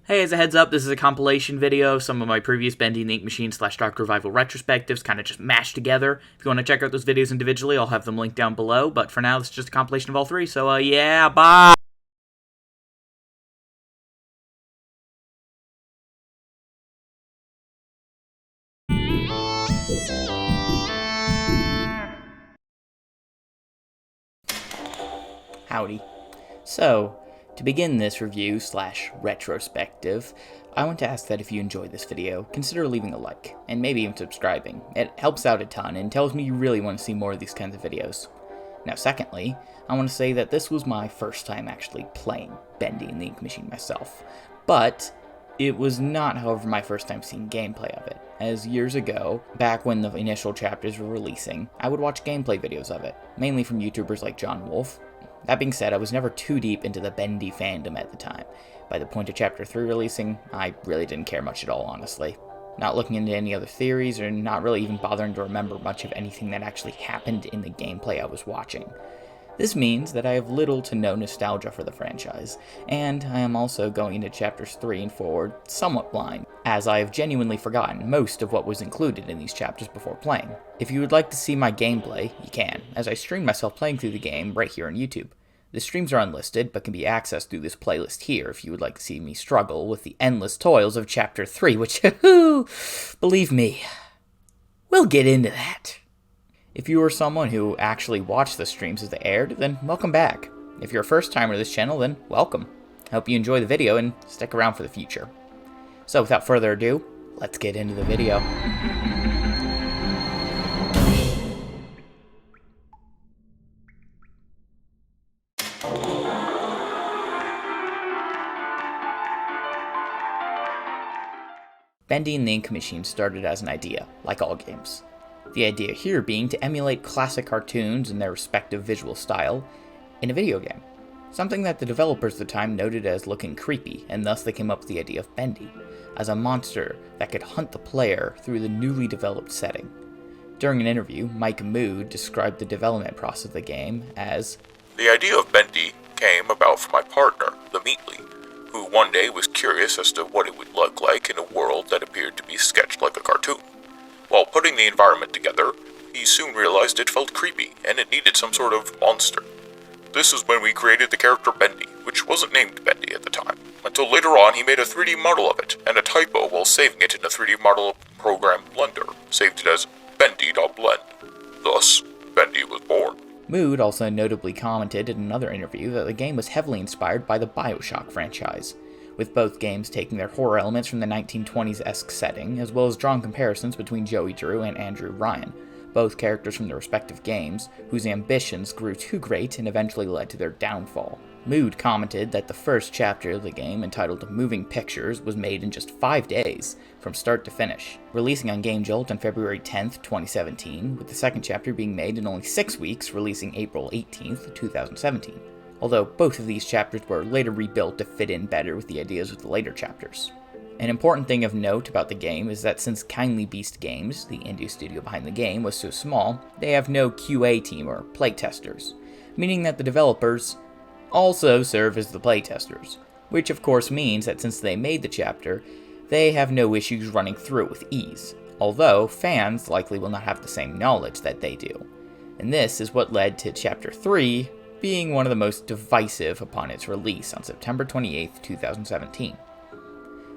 Hey, as a heads up, this is a compilation video, some of my previous Bendy and the Ink Machine / Dark Revival retrospectives kind of just mashed together. If you want to check out those videos individually, I'll have them linked down below, but for now, this is just a compilation of all three, so yeah, bye! Howdy. So, to begin this review / retrospective, I want to ask that if you enjoyed this video, consider leaving a like, and maybe even subscribing. It helps out a ton and tells me you really want to see more of these kinds of videos. Now secondly, I want to say that this was my first time actually playing Bendy and the Ink Machine myself, but it was not, however, my first time seeing gameplay of it, as years ago, back when the initial chapters were releasing, I would watch gameplay videos of it, mainly from YouTubers like John Wolf. That being said, I was never too deep into the Bendy fandom at the time. By the point of Chapter 3 releasing, I really didn't care much at all, honestly. Not looking into any other theories, or not really even bothering to remember much of anything that actually happened in the gameplay I was watching. This means that I have little to no nostalgia for the franchise, and I am also going into Chapters 3 and forward somewhat blind, as I have genuinely forgotten most of what was included in these chapters before playing. If you would like to see my gameplay, you can, as I stream myself playing through the game right here on YouTube. The streams are unlisted, but can be accessed through this playlist here if you would like to see me struggle with the endless toils of Chapter 3, which, believe me, we'll get into that. If you are someone who actually watched the streams as they aired, then welcome back. If you're a first timer to this channel, then welcome. I hope you enjoy the video and stick around for the future. So without further ado, let's get into the video. Bendy and the Ink Machine started as an idea, like all games. The idea here being to emulate classic cartoons in their respective visual style in a video game. Something that the developers at the time noted as looking creepy, and thus they came up with the idea of Bendy, as a monster that could hunt the player through the newly developed setting. During an interview, Mike Mood described the development process of the game as, "The idea of Bendy came about from my partner, the Meatly, who one day was curious as to what it would look like in a world that appeared to be sketched like a cartoon. While putting the environment together, he soon realized it felt creepy and it needed some sort of monster. This is when we created the character Bendy, which wasn't named Bendy at the time, until later on he made a 3D model of it, and a typo while saving it in a 3D model program Blender, saved it as bendy.blend. Thus, Bendy was born." Mood also notably commented in another interview that the game was heavily inspired by the BioShock franchise, with both games taking their horror elements from the 1920s-esque setting, as well as drawing comparisons between Joey Drew and Andrew Ryan, both characters from their respective games, whose ambitions grew too great and eventually led to their downfall. Mood commented that the first chapter of the game, entitled Moving Pictures, was made in just 5 days, from start to finish, releasing on GameJolt on February 10th, 2017, with the second chapter being made in only 6 weeks, releasing April 18th, 2017. Although both of these chapters were later rebuilt to fit in better with the ideas of the later chapters. An important thing of note about the game is that since Kindly Beast Games, the indie studio behind the game, was so small, they have no QA team or playtesters, meaning that the developers also serve as the playtesters, which of course means that since they made the chapter, they have no issues running through it with ease, although fans likely will not have the same knowledge that they do. And this is what led to Chapter 3 being one of the most divisive upon its release on September 28, 2017.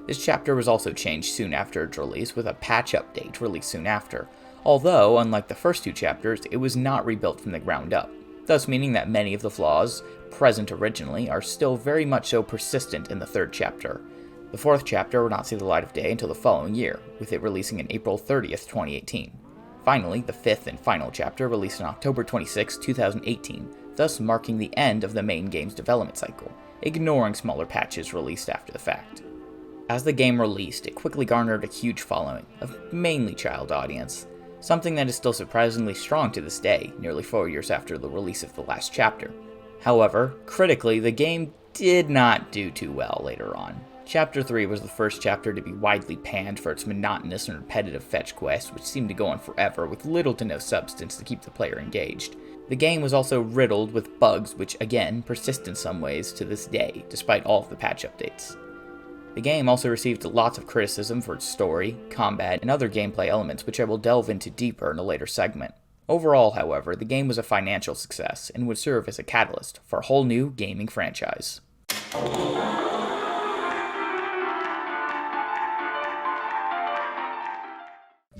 This chapter was also changed soon after its release, with a patch update released soon after, although, unlike the first two chapters, it was not rebuilt from the ground up, thus meaning that many of the flaws present originally are still very much so persistent in the third chapter. The fourth chapter would not see the light of day until the following year, with it releasing on April 30th, 2018. Finally, the fifth and final chapter released on October 26, 2018, thus marking the end of the main game's development cycle, ignoring smaller patches released after the fact. As the game released, it quickly garnered a huge following, a mainly child audience, something that is still surprisingly strong to this day, nearly 4 years after the release of the last chapter. However, critically, the game did not do too well later on. Chapter 3 was the first chapter to be widely panned for its monotonous and repetitive fetch quests, which seemed to go on forever with little to no substance to keep the player engaged. The game was also riddled with bugs which, again, persist in some ways to this day, despite all of the patch updates. The game also received lots of criticism for its story, combat, and other gameplay elements, which I will delve into deeper in a later segment. Overall, however, the game was a financial success and would serve as a catalyst for a whole new gaming franchise.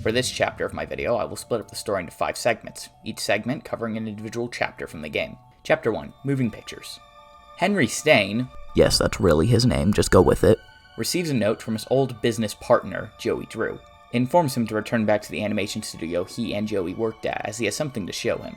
For this chapter of my video, I will split up the story into 5 segments, each segment covering an individual chapter from the game. Chapter 1, Moving Pictures. Henry Stain, yes, that's really his name, just go with it, receives a note from his old business partner, Joey Drew. It informs him to return back to the animation studio he and Joey worked at, as he has something to show him.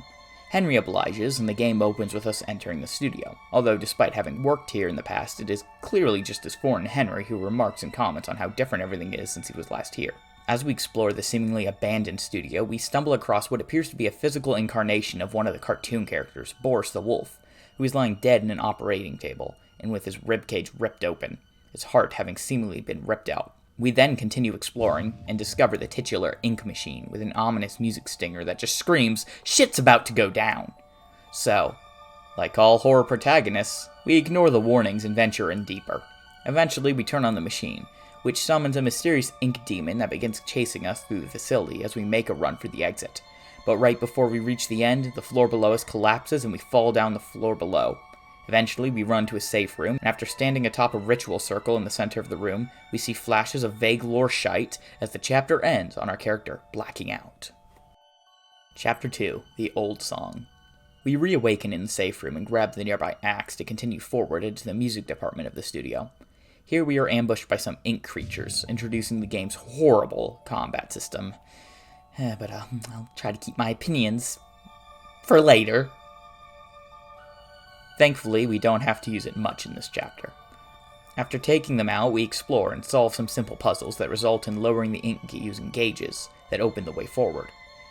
Henry obliges, and the game opens with us entering the studio, although despite having worked here in the past, it is clearly just as foreign to Henry, who remarks and comments on how different everything is since he was last here. As we explore the seemingly abandoned studio, we stumble across what appears to be a physical incarnation of one of the cartoon characters, Boris the Wolf, who is lying dead in an operating table, and with his ribcage ripped open, his heart having seemingly been ripped out. We then continue exploring, and discover the titular ink machine with an ominous music stinger that just screams, "Shit's about to go down!" So, like all horror protagonists, we ignore the warnings and venture in deeper. Eventually, we turn on the machine, which summons a mysterious ink demon that begins chasing us through the facility as we make a run for the exit. But right before we reach the end, the floor below us collapses and we fall down the floor below. Eventually, we run to a safe room, and after standing atop a ritual circle in the center of the room, we see flashes of vague lore shite as the chapter ends on our character blacking out. Chapter 2, The Old Song. We reawaken in the safe room and grab the nearby axe to continue forward into the music department of the studio. Here we are ambushed by some ink creatures, introducing the game's horrible combat system. But I'll try to keep my opinions for later. Thankfully, we don't have to use it much in this chapter. After taking them out, we explore and solve some simple puzzles that result in lowering the ink using gauges that open the way forward.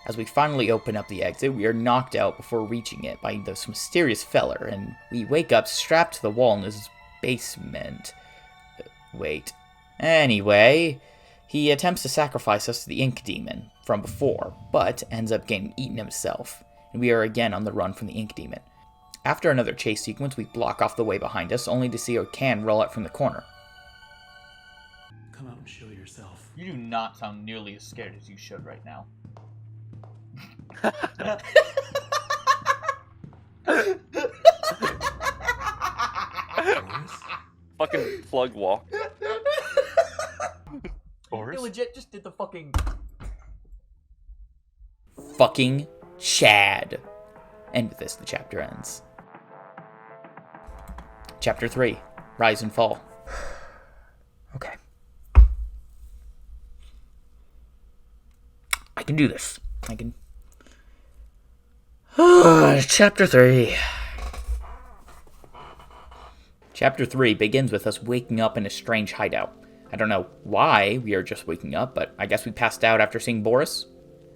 As we finally open up the exit, we are knocked out before reaching it by this mysterious feller, and we wake up strapped to the wall in his basement. Wait. Anyway, he attempts to sacrifice us to the ink demon from before, but ends up getting eaten himself, and we are again on the run from the ink demon. After another chase sequence, we block off the way behind us, only to see a can roll out from the corner. Come out and show yourself. You do not sound nearly as scared as you should right now. Fucking plug walk. They legit just did the fucking Chad. And with this, the chapter ends. Chapter 3, Rise and Fall. Okay. I can do this. Chapter 3. Chapter 3 begins with us waking up in a strange hideout. I don't know why we are just waking up, but I guess we passed out after seeing Boris.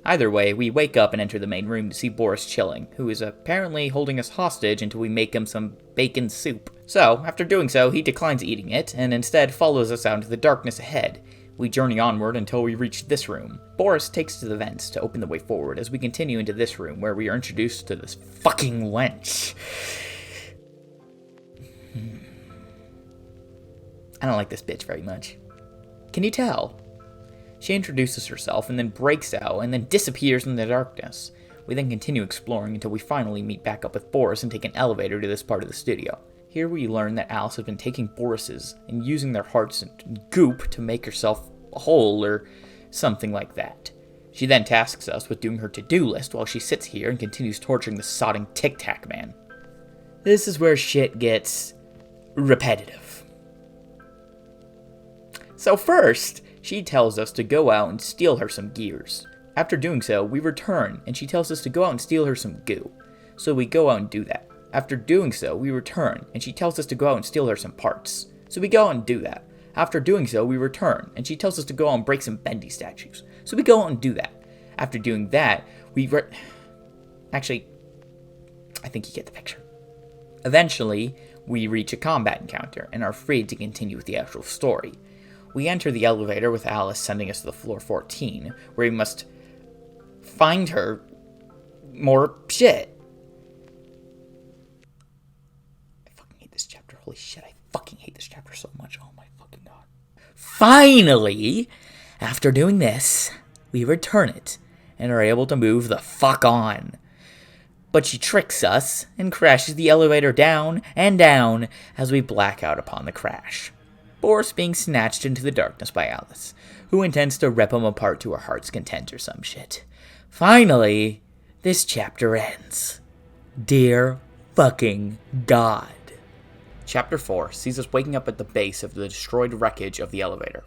Either way, we wake up and enter the main room to see Boris chilling, who is apparently holding us hostage until we make him some bacon soup. So, after doing so, he declines eating it, and instead follows us out into the darkness ahead. We journey onward until we reach this room. Boris takes to the vents to open the way forward as we continue into this room, where we are introduced to this fucking wench. I don't like this bitch very much. Can you tell? She introduces herself and then breaks out and then disappears in the darkness. We then continue exploring until we finally meet back up with Boris and take an elevator to this part of the studio. Here we learn that Alice has been taking Boris's and using their hearts and goop to make herself whole or something like that. She then tasks us with doing her to-do list while she sits here and continues torturing the sodding Tic Tac man. This is where shit gets repetitive. So first, she tells us to go out and steal her some gears. After doing so, we return, and she tells us to go out and steal her some goo. So we go out and do that. After doing so, we return, and she tells us to go out and steal her some parts. So we go out and do that. After doing so, we return, and she tells us to go out and break some Bendy statues. So we go out and do that. After doing that, Actually, I think you get the picture. Eventually, we reach a combat encounter, and are free to continue with the actual story. We enter the elevator with Alice sending us to the floor 14, where we must find her more shit. I fucking hate this chapter. Holy shit, I fucking hate this chapter so much. Oh my fucking god. finally, after doing this, we return it and are able to move the fuck on. But she tricks us and crashes the elevator down and down as we black out upon the crash. Boris being snatched into the darkness by Alice, who intends to rip him apart to her heart's content or some shit. Finally, this chapter ends. Dear fucking God. Chapter 4 sees us waking up at the base of the destroyed wreckage of the elevator.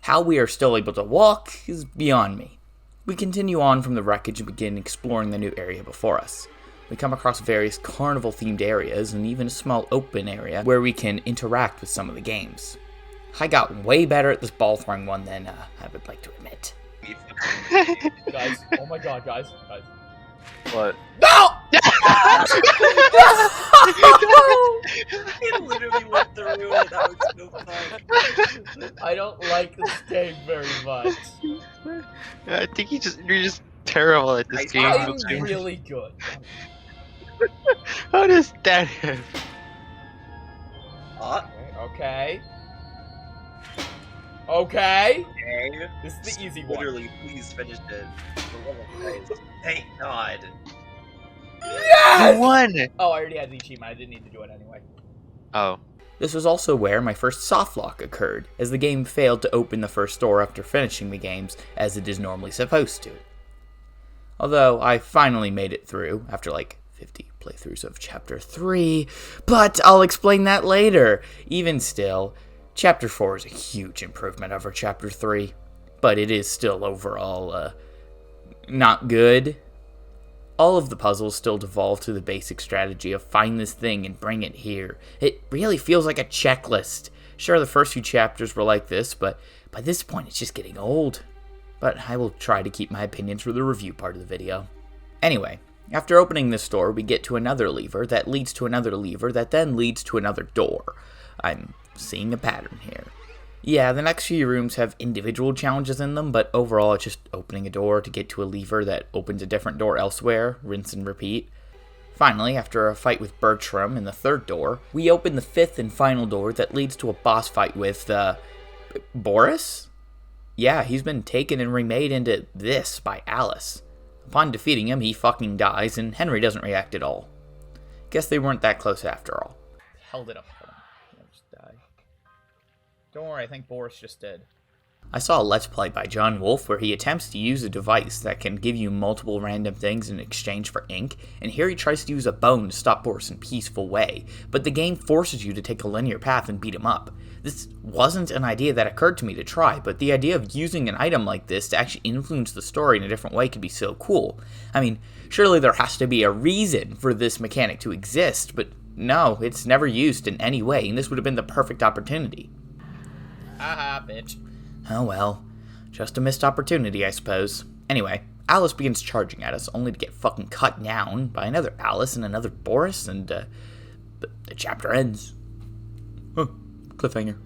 How we are still able to walk is beyond me. We continue on from the wreckage and begin exploring the new area before us. We come across various carnival-themed areas and even a small open area where we can interact with some of the games. I got way better at this ball-throwing one than I would like to admit. Guys, oh my god, guys. What? No! It literally went through it. That was so fun. I don't like this game very much. I think you're just terrible at this game. I'm really good. How does that happen? Okay. Okay. Okay. This is the easy one. Literally, please finish it. For love of Christ. Thank God. Yes! You won! Oh, I already had the achievement. I didn't need to do it anyway. Oh. This was also where my first softlock occurred, as the game failed to open the first door after finishing the games, as it is normally supposed to. Although, I finally made it through, after like 50 playthroughs of Chapter 3, but I'll explain that later. Even still, Chapter 4 is a huge improvement over Chapter 3, but it is still overall, not good. All of the puzzles still devolve to the basic strategy of find this thing and bring it here. It really feels like a checklist. Sure, the first few chapters were like this, but by this point it's just getting old. But I will try to keep my opinions for the review part of the video. Anyway, after opening this door, we get to another lever that leads to another lever that then leads to another door. I'm seeing a pattern here. Yeah, the next few rooms have individual challenges in them, but overall it's just opening a door to get to a lever that opens a different door elsewhere, rinse and repeat. Finally, after a fight with Bertram in the third door, we open the fifth and final door that leads to a boss fight with, Boris? Yeah, he's been taken and remade into this by Alice. Upon defeating him, he fucking dies, and Henry doesn't react at all. Guess they weren't that close after all. Held it up. I'll just die. Don't worry, I think Boris just did. I saw a Let's Play by John Wolfe where he attempts to use a device that can give you multiple random things in exchange for ink, and here he tries to use a bone to stop Boris in a peaceful way, but the game forces you to take a linear path and beat him up. This wasn't an idea that occurred to me to try, but the idea of using an item like this to actually influence the story in a different way could be so cool. I mean, surely there has to be a reason for this mechanic to exist, but no, it's never used in any way, and this would have been the perfect opportunity. Haha, bitch. Oh well, just a missed opportunity, I suppose. Anyway, Alice begins charging at us, only to get fucking cut down by another Alice and another Boris, and the chapter ends. Huh, cliffhanger.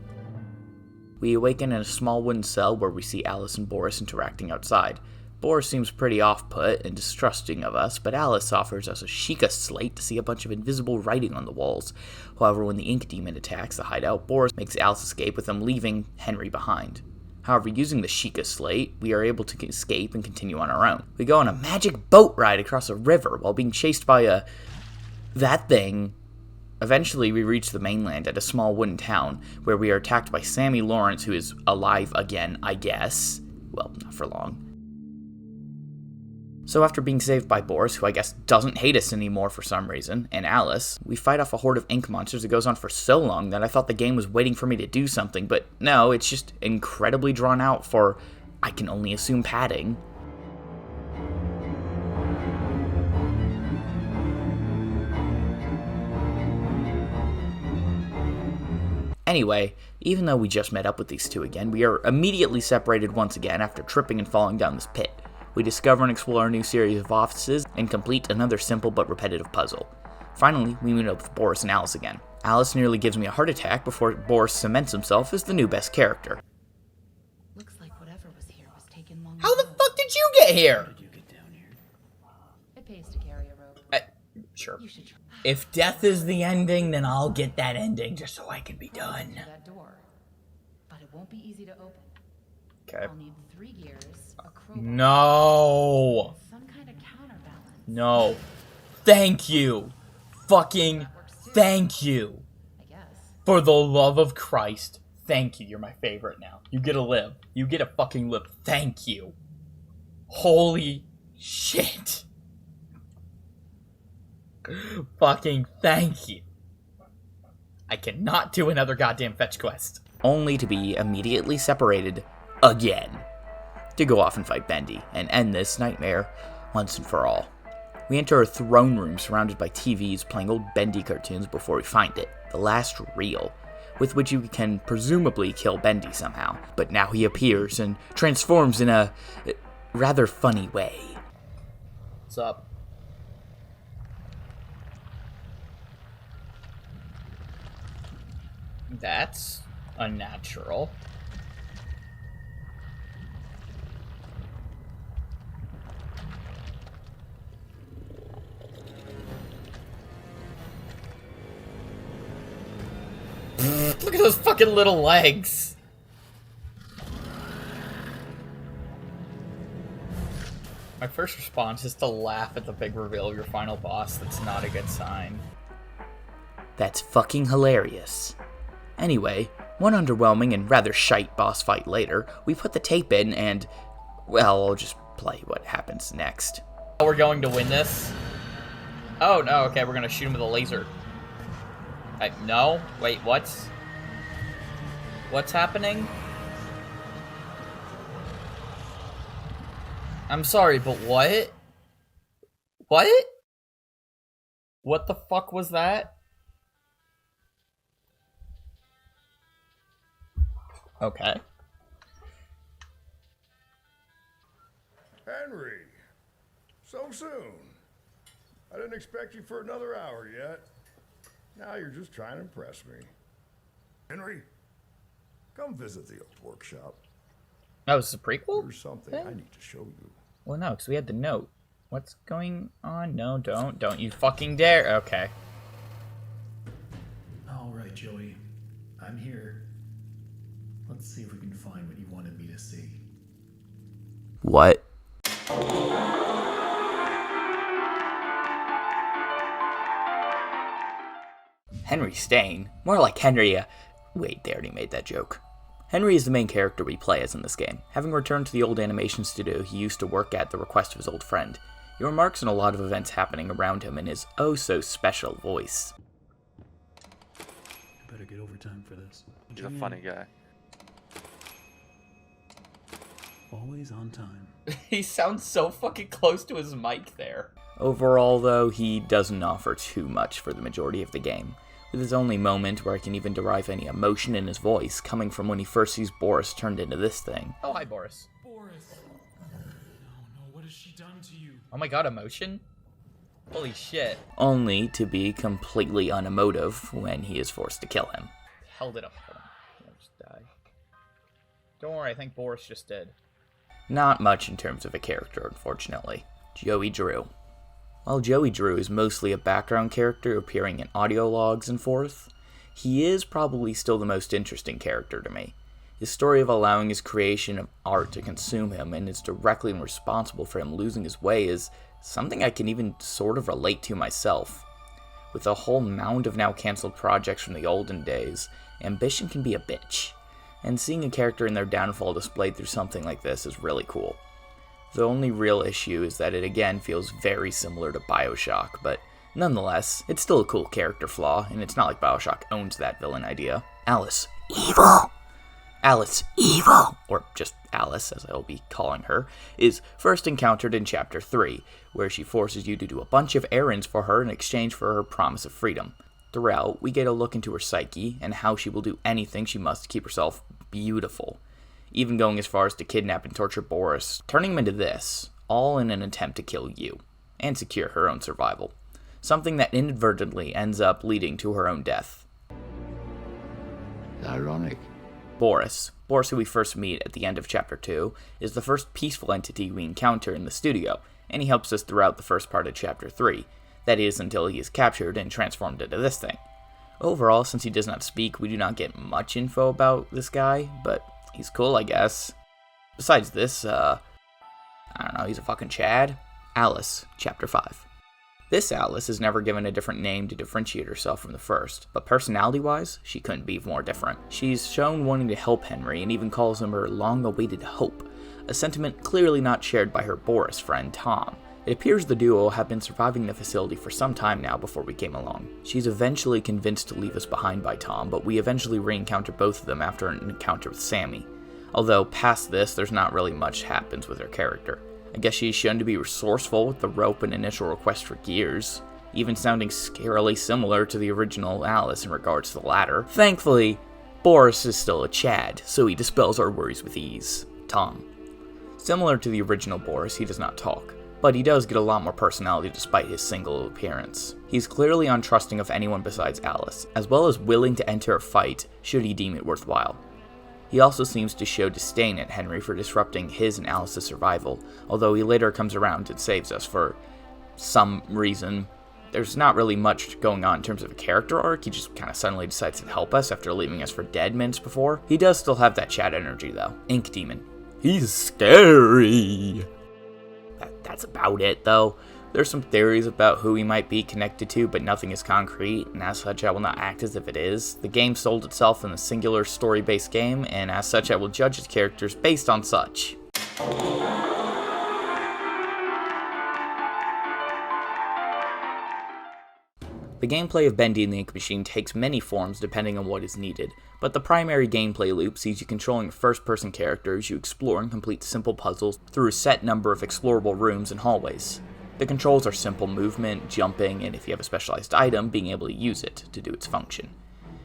We awaken in a small wooden cell where we see Alice and Boris interacting outside. Boris seems pretty off-put and distrusting of us, but Alice offers us a Sheikah slate to see a bunch of invisible writing on the walls. However, when the ink demon attacks the hideout, Boris makes Alice escape with them leaving Henry behind. However, using the Sheikah slate, we are able to escape and continue on our own. We go on a magic boat ride across a river while being chased by that thing. Eventually, we reach the mainland at a small wooden town, where we are attacked by Sammy Lawrence, who is alive again, I guess. Well, not for long. So after being saved by Boris, who I guess doesn't hate us anymore for some reason, and Alice, we fight off a horde of ink monsters that goes on for so long that I thought the game was waiting for me to do something, but no, it's just incredibly drawn out for, I can only assume, padding. Anyway, even though we just met up with these two again, we are immediately separated once again after tripping and falling down this pit. We discover and explore a new series of offices and complete another simple but repetitive puzzle. Finally, we meet up with Boris and Alice again. Alice nearly gives me a heart attack before Boris cements himself as the new best character. Looks like whatever was here was taken long How the ago. fuck did you get here? Did you get down here? It pays to carry a rope. Sure. You should try If death is the ending, then I'll get that ending just so I can be done. that door. But it It won't be easy to open. Okay. I'll need 3 gears, a crowbar, No. some kind of counterbalance. No. Thank you. Fucking thank you. I guess. For the love of Christ. Thank you. You're my favorite now. You get a live. You get a fucking live. Thank you. Holy shit. Fucking thank you. I cannot do another goddamn fetch quest. Only to be immediately separated again. To go off and fight Bendy and end this nightmare once and for all. We enter a throne room surrounded by TVs playing old Bendy cartoons before we find it, the last reel, with which you can presumably kill Bendy somehow. But now he appears and transforms in a rather funny way. What's up? That's unnatural. Look at those fucking little legs. My first response is to laugh at the big reveal of your final boss. That's not a good sign. That's fucking hilarious. Anyway, one underwhelming and rather shite boss fight later, we put the tape in and, well, I'll just play what happens next. Oh, we're going to win this? Oh, no, okay, we're gonna shoot him with a laser. No? Wait, what's happening? I'm sorry, but what? What? What the fuck was that? Okay. Henry, so soon. I didn't expect you for another hour yet. Now you're just trying to impress me. Henry, come visit the old workshop. Oh, is this a prequel? There's something I need to show you. Well, no, because we had the note. What's going on? No, don't you fucking dare. Okay. All right, Joey. I'm here. Let's see if we can find what you wanted me to see. What? Henry Stain? More like Henry, wait, they already made that joke. Henry is the main character we play as in this game. Having returned to the old animation studio he used to work at the request of his old friend, he remarks on a lot of events happening around him in his oh-so-special voice. I better get overtime for this. He's a funny guy. Always on time. He sounds so fucking close to his mic there. Overall, though, he doesn't offer too much for the majority of the game, with his only moment where I can even derive any emotion in his voice coming from when he first sees Boris turned into this thing. Oh, hi, Boris. Boris! No, what has she done to you? Oh my god, emotion? Holy shit. Only to be completely unemotive when he is forced to kill him. Held it up for him. He'll just die. Don't worry, I think Boris just did. Not much in terms of a character, unfortunately. Joey Drew. While Joey Drew is mostly a background character appearing in audio logs and forth, he is probably still the most interesting character to me. His story of allowing his creation of art to consume him and is directly responsible for him losing his way is something I can even sort of relate to myself. With a whole mound of now cancelled projects from the olden days, ambition can be a bitch, and seeing a character in their downfall displayed through something like this is really cool. The only real issue is that it again feels very similar to BioShock, but nonetheless, it's still a cool character flaw, and it's not like BioShock owns that villain idea. Alice, evil! Alice, evil! Or just Alice, as I'll be calling her, is first encountered in Chapter 3, where she forces you to do a bunch of errands for her in exchange for her promise of freedom. Throughout, we get a look into her psyche, and how she will do anything she must to keep herself beautiful. Even going as far as to kidnap and torture Boris, turning him into this, all in an attempt to kill you, and secure her own survival. Something that inadvertently ends up leading to her own death. Ironic. Boris, who we first meet at the end of Chapter 2, is the first peaceful entity we encounter in the studio, and he helps us throughout the first part of Chapter 3, that is until he is captured and transformed into this thing. Overall, since he does not speak, we do not get much info about this guy, but he's cool, I guess. Besides this, I don't know, he's a fucking Chad. Alice, Chapter 5. This Alice is never given a different name to differentiate herself from the first, but personality-wise, she couldn't be more different. She's shown wanting to help Henry and even calls him her long-awaited hope, a sentiment clearly not shared by her Boris friend Tom. It appears the duo have been surviving the facility for some time now before we came along. She's eventually convinced to leave us behind by Tom, but we eventually re-encounter both of them after an encounter with Sammy. Although past this, there's not really much happens with her character. I guess she's shown to be resourceful with the rope and initial request for gears, even sounding scarily similar to the original Alice in regards to the latter. Thankfully, Boris is still a Chad, so he dispels our worries with ease. Tom. Similar to the original Boris, he does not talk, but he does get a lot more personality despite his single appearance. He's clearly untrusting of anyone besides Alice, as well as willing to enter a fight should he deem it worthwhile. He also seems to show disdain at Henry for disrupting his and Alice's survival, although he later comes around and saves us for some reason. There's not really much going on in terms of a character arc, he just kind of suddenly decides to help us after leaving us for dead minutes before. He does still have that Chad energy though. Ink Demon. He's scary. That's about it though. There's some theories about who he might be connected to, but nothing is concrete, and as such I will not act as if it is. The game sold itself in a singular story-based game, and as such I will judge its characters based on such. The gameplay of Bendy and the Ink Machine takes many forms depending on what is needed, but the primary gameplay loop sees you controlling a first-person character as you explore and complete simple puzzles through a set number of explorable rooms and hallways. The controls are simple movement, jumping, and if you have a specialized item, being able to use it to do its function.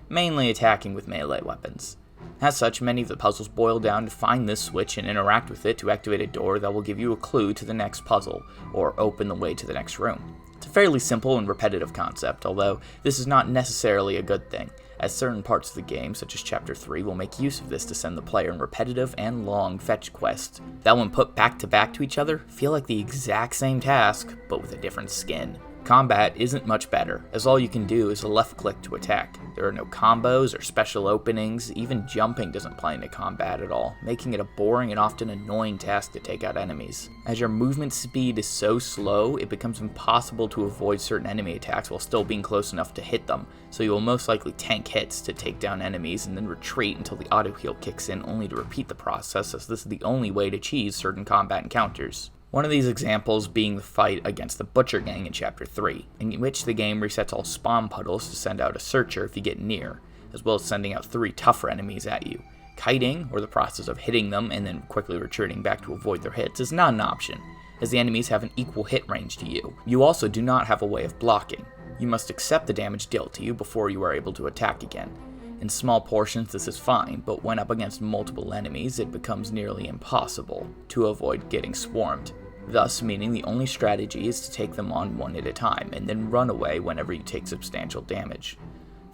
Mainly attacking with melee weapons. As such, many of the puzzles boil down to find this switch and interact with it to activate a door that will give you a clue to the next puzzle, or open the way to the next room. It's a fairly simple and repetitive concept, although this is not necessarily a good thing, as certain parts of the game, such as Chapter 3, will make use of this to send the player in repetitive and long fetch quests that, when put back to back to each other, feel like the exact same task, but with a different skin. Combat isn't much better, as all you can do is a left click to attack. There are no combos or special openings, even jumping doesn't play into combat at all, making it a boring and often annoying task to take out enemies. As your movement speed is so slow, it becomes impossible to avoid certain enemy attacks while still being close enough to hit them, so you will most likely tank hits to take down enemies and then retreat until the auto heal kicks in, only to repeat the process, as this is the only way to cheese certain combat encounters. One of these examples being the fight against the Butcher Gang in Chapter 3, in which the game resets all spawn puddles to send out a searcher if you get near, as well as sending out 3 tougher enemies at you. Kiting, or the process of hitting them and then quickly retreating back to avoid their hits, is not an option, as the enemies have an equal hit range to you. You also do not have a way of blocking. You must accept the damage dealt to you before you are able to attack again. In small portions this is fine, but when up against multiple enemies it becomes nearly impossible to avoid getting swarmed. Thus meaning the only strategy is to take them on one at a time, and then run away whenever you take substantial damage.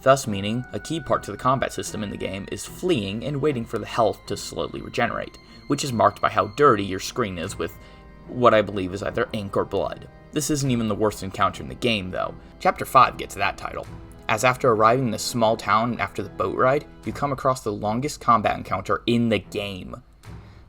Thus meaning a key part to the combat system in the game is fleeing and waiting for the health to slowly regenerate, which is marked by how dirty your screen is with what I believe is either ink or blood. This isn't even the worst encounter in the game though. Chapter 5 gets that title, as after arriving in this small town after the boat ride, you come across the longest combat encounter in the game.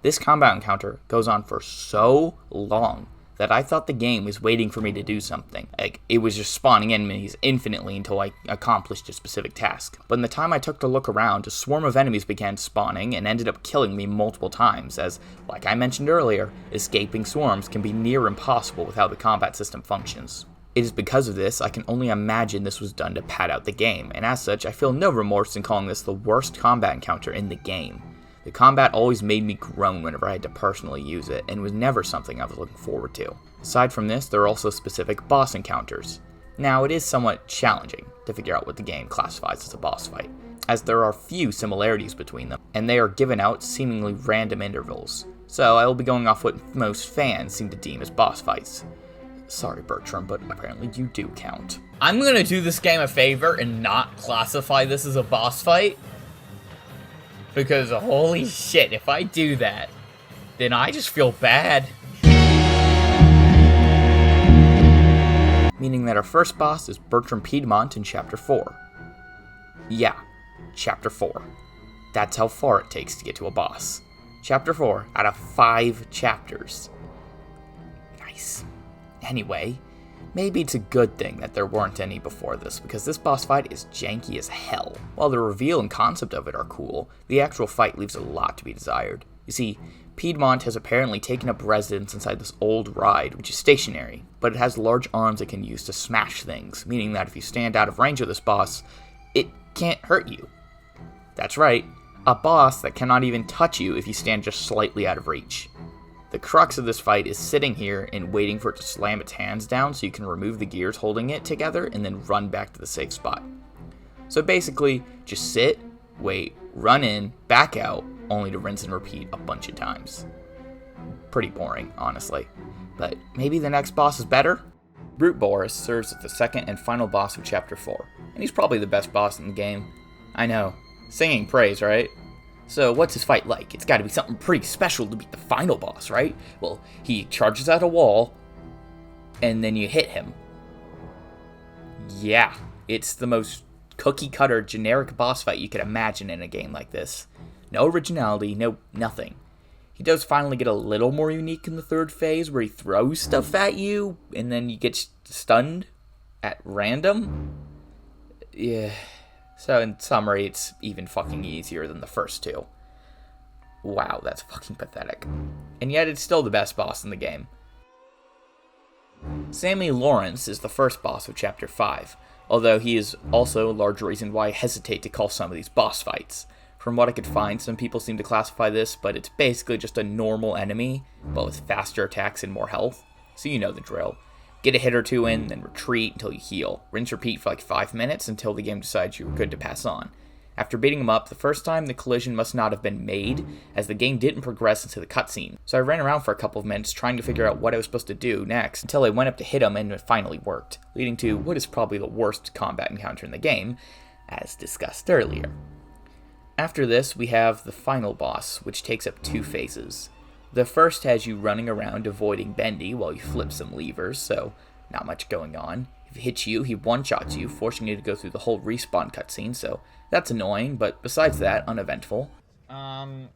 This combat encounter goes on for so long that I thought the game was waiting for me to do something. Like, it was just spawning enemies infinitely until I accomplished a specific task. But in the time I took to look around, a swarm of enemies began spawning and ended up killing me multiple times, as, like I mentioned earlier, escaping swarms can be near impossible with how the combat system functions. It is because of this I can only imagine this was done to pad out the game, and as such I feel no remorse in calling this the worst combat encounter in the game. The combat always made me groan whenever I had to personally use it, and was never something I was looking forward to. Aside from this, there are also specific boss encounters. Now, it is somewhat challenging to figure out what the game classifies as a boss fight, as there are few similarities between them, and they are given out seemingly random intervals. So I will be going off what most fans seem to deem as boss fights. Sorry, Bertram, but apparently you do count. I'm gonna do this game a favor and not classify this as a boss fight. Because holy shit, if I do that, then I just feel bad. Meaning that our first boss is Bertram Piedmont in Chapter 4. Yeah, Chapter 4. That's how far it takes to get to a boss. Chapter 4 out of 5 chapters. Nice. Anyway, maybe it's a good thing that there weren't any before this, because this boss fight is janky as hell. While the reveal and concept of it are cool, the actual fight leaves a lot to be desired. You see, Piedmont has apparently taken up residence inside this old ride, which is stationary, but it has large arms it can use to smash things, meaning that if you stand out of range of this boss, it can't hurt you. That's right, a boss that cannot even touch you if you stand just slightly out of reach. The crux of this fight is sitting here and waiting for it to slam its hands down so you can remove the gears holding it together and then run back to the safe spot. So basically, just sit, wait, run in, back out, only to rinse and repeat a bunch of times. Pretty boring, honestly. But maybe the next boss is better? Brute Boris serves as the second and final boss of Chapter 4, and he's probably the best boss in the game. I know, singing praise, right? So what's his fight like? It's gotta be something pretty special to beat the final boss, right? Well, he charges at a wall, and then you hit him. Yeah, it's the most cookie-cutter generic boss fight you could imagine in a game like this. No originality, no nothing. He does finally get a little more unique in the third phase, where he throws stuff at you, and then you get stunned at random. Yeah. So in summary, it's even fucking easier than the first two. Wow, that's fucking pathetic. And yet it's still the best boss in the game. Sammy Lawrence is the first boss of Chapter 5, although he is also a large reason why I hesitate to call some of these boss fights. From what I could find, some people seem to classify this, but it's basically just a normal enemy, but with faster attacks and more health. So you know the drill. Get a hit or two in, then retreat until you heal. Rinse repeat for like 5 minutes until the game decides you're good to pass on. After beating him up the first time, the collision must not have been made, as the game didn't progress into the cutscene. So I ran around for a couple of minutes trying to figure out what I was supposed to do next, until I went up to hit him and it finally worked, leading to what is probably the worst combat encounter in the game, as discussed earlier. After this, we have the final boss, which takes up 2 phases. The first has you running around avoiding Bendy while you flip some levers, so not much going on. If he hits you, he one-shots you, forcing you to go through the whole respawn cutscene, so that's annoying, but besides that, uneventful. No,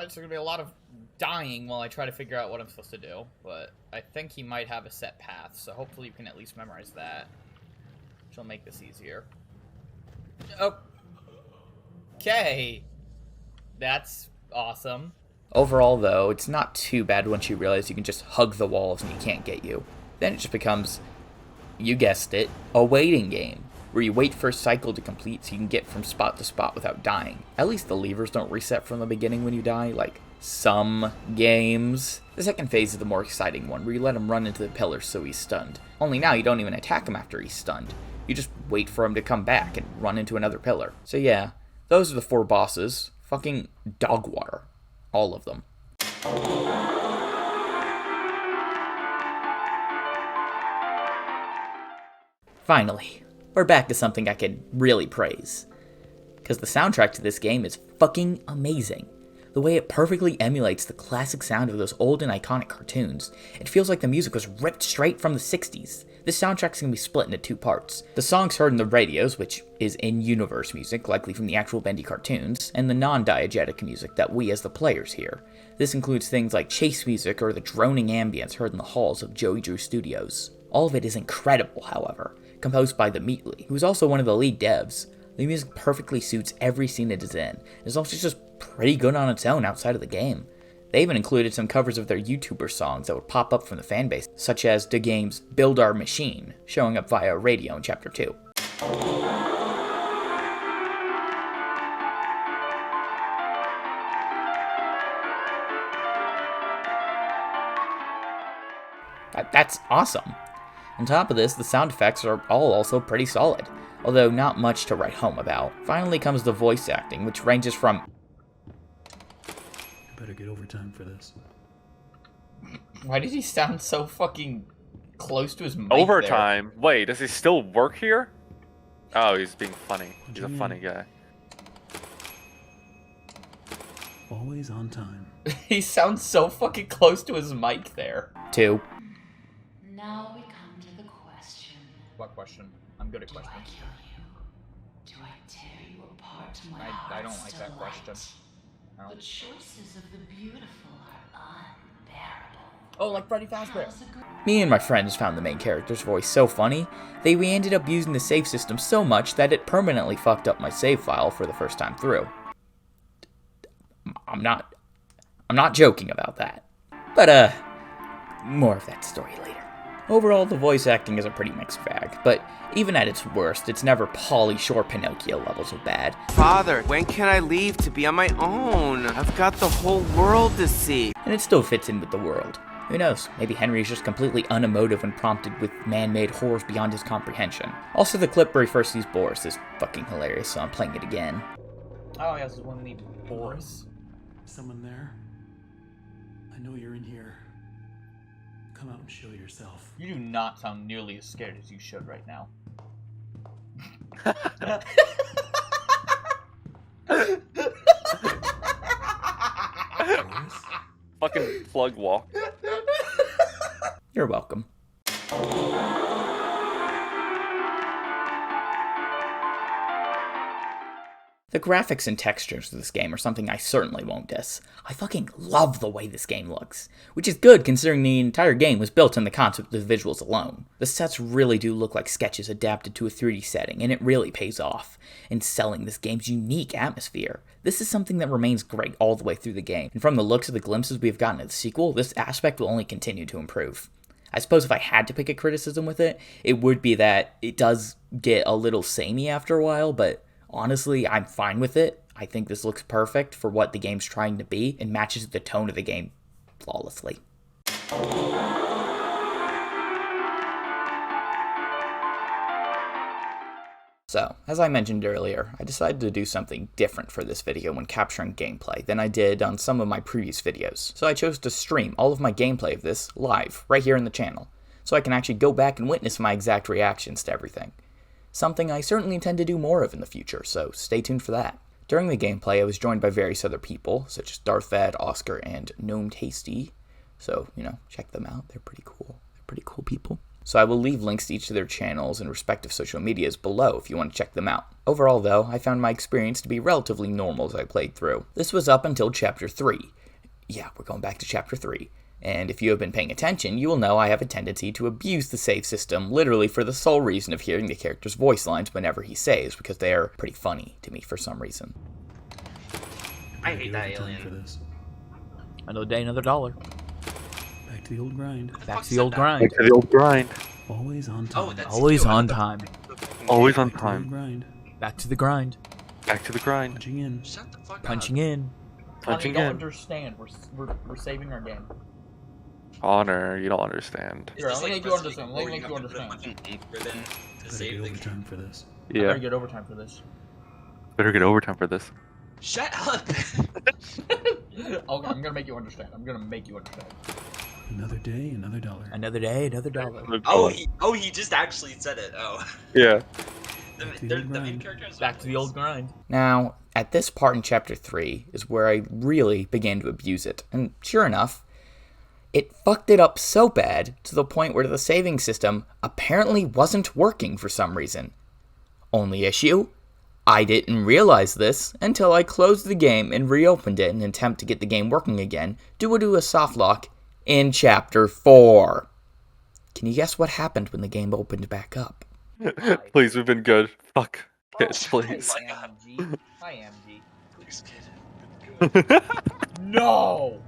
it's gonna be a lot of dying while I try to figure out what I'm supposed to do, but I think he might have a set path, so hopefully you can at least memorize that, which will make this easier. Okay. That's awesome. Overall, though, it's not too bad once you realize you can just hug the walls and he can't get you. Then it just becomes, you guessed it, a waiting game, where you wait for a cycle to complete so you can get from spot to spot without dying. At least the levers don't reset from the beginning when you die, like some games. The second phase is the more exciting one, where you let him run into the pillars so he's stunned. Only now you don't even attack him after he's stunned. You just wait for him to come back and run into another pillar. So yeah, those are the 4 bosses. Fucking dog water. All of them. Finally, we're back to something I can really praise. Because the soundtrack to this game is fucking amazing. The way it perfectly emulates the classic sound of those old and iconic cartoons. It feels like the music was ripped straight from the 60s. This soundtrack's gonna be split into 2 parts. The songs heard in the radios, which is in-universe music, likely from the actual Bendy cartoons, and the non-diegetic music that we as the players hear. This includes things like chase music or the droning ambience heard in the halls of Joey Drew Studios. All of it is incredible, however, composed by the Meatly, who is also one of the lead devs. The music perfectly suits every scene it is in. It's also just pretty good on its own outside of the game. They even included some covers of their YouTuber songs that would pop up from the fanbase, such as the game's Build Our Machine, showing up via radio in Chapter 2. That's awesome. On top of this, the sound effects are all also pretty solid, although not much to write home about. Finally comes the voice acting, which ranges from Better get overtime for this. Why did he sound so fucking close to his mic Overtime? There? Wait, does he still work here? Oh, he's being funny. He's a funny guy. Always on time. He sounds so fucking close to his mic there. 2. Now we come to the question. What question? I'm good at Do I questions. kill you? Do I tear you apart to my I don't heart's like that question. delight? I don't- The choices of the beautiful are unbearable. Oh, like Freddy Fazbear. How's a girl? Me and my friends found the main character's voice so funny that we ended up using the save system so much that it permanently fucked up my save file for the first time through. I'm not joking about that. But, more of that story later. Overall, the voice acting is a pretty mixed bag, but even at its worst, it's never Pauly Shore Pinocchio levels of bad. Father, when can I leave to be on my own? I've got the whole world to see. And it still fits in with the world. Who knows, maybe Henry is just completely unemotive when prompted with man-made horrors beyond his comprehension. Also, the clip where he first sees Boris is fucking hilarious, so I'm playing it again. Oh, yeah, this is when we need Boris. Someone there? I know you're in here. Come out and show yourself. You do not sound nearly as scared as you should right now. Fucking plug walk. You're welcome. The graphics and textures of this game are something I certainly won't diss. I fucking love the way this game looks, which is good considering the entire game was built on the concept of the visuals alone. The sets really do look like sketches adapted to a 3D setting, and it really pays off in selling this game's unique atmosphere. This is something that remains great all the way through the game, and from the looks of the glimpses we've gotten of the sequel, this aspect will only continue to improve. I suppose if I had to pick a criticism with it, it would be that it does get a little samey after a while, but honestly, I'm fine with it. I think this looks perfect for what the game's trying to be and matches the tone of the game flawlessly. So, as I mentioned earlier, I decided to do something different for this video when capturing gameplay than I did on some of my previous videos. So I chose to stream all of my gameplay of this live, right here in the channel, so I can actually go back and witness my exact reactions to everything. Something I certainly intend to do more of in the future, so stay tuned for that. During the gameplay, I was joined by various other people, such as Darthvad, Oscar, and Gnome Tasty. So, check them out. They're pretty cool. They're pretty cool people. So I will leave links to each of their channels and respective social medias below if you want to check them out. Overall, though, I found my experience to be relatively normal as I played through. This was up until Chapter 3. Yeah, we're going back to Chapter 3. And if you have been paying attention, you will know I have a tendency to abuse the save system literally for the sole reason of hearing the character's voice lines whenever he saves, because they are pretty funny to me for some reason. I hate that For alien. this. Another day, another dollar. Back to the old grind. Back to the old grind. Back to the old grind. Always on time. Oh, that's Always you. on time. Always on Back to the old time. grind. Back to the grind. Back to the grind. Punching in. Shut the fuck Punching up. in. Punching Don't in. understand. We're saving our game. Honor, you don't understand. Is Here, this let me like make you Resident understand. Evil Let me where make you have to put a understand. fucking anchor then to Better save get the game? overtime for this. I better Yeah. get overtime for this. Better get overtime for this. Shut up! I'm gonna make you understand. I'm gonna make you understand. Another day, another dollar. Another day, another dollar. he just actually said it. Oh. Yeah. the The main grind. character is Back to the old grind. Now, at this part in Chapter 3 is where I really began to abuse it, and sure enough, it fucked it up so bad to the point where the saving system apparently wasn't working for some reason. Only issue? I didn't realize this until I closed the game and reopened it in an attempt to get the game working again due to a soft lock in Chapter 4. Can you guess what happened when the game opened back up? Please, we've been good. Fuck. Yes, Oh please. my god. AMG. Hi, AMG. Please, kid. No!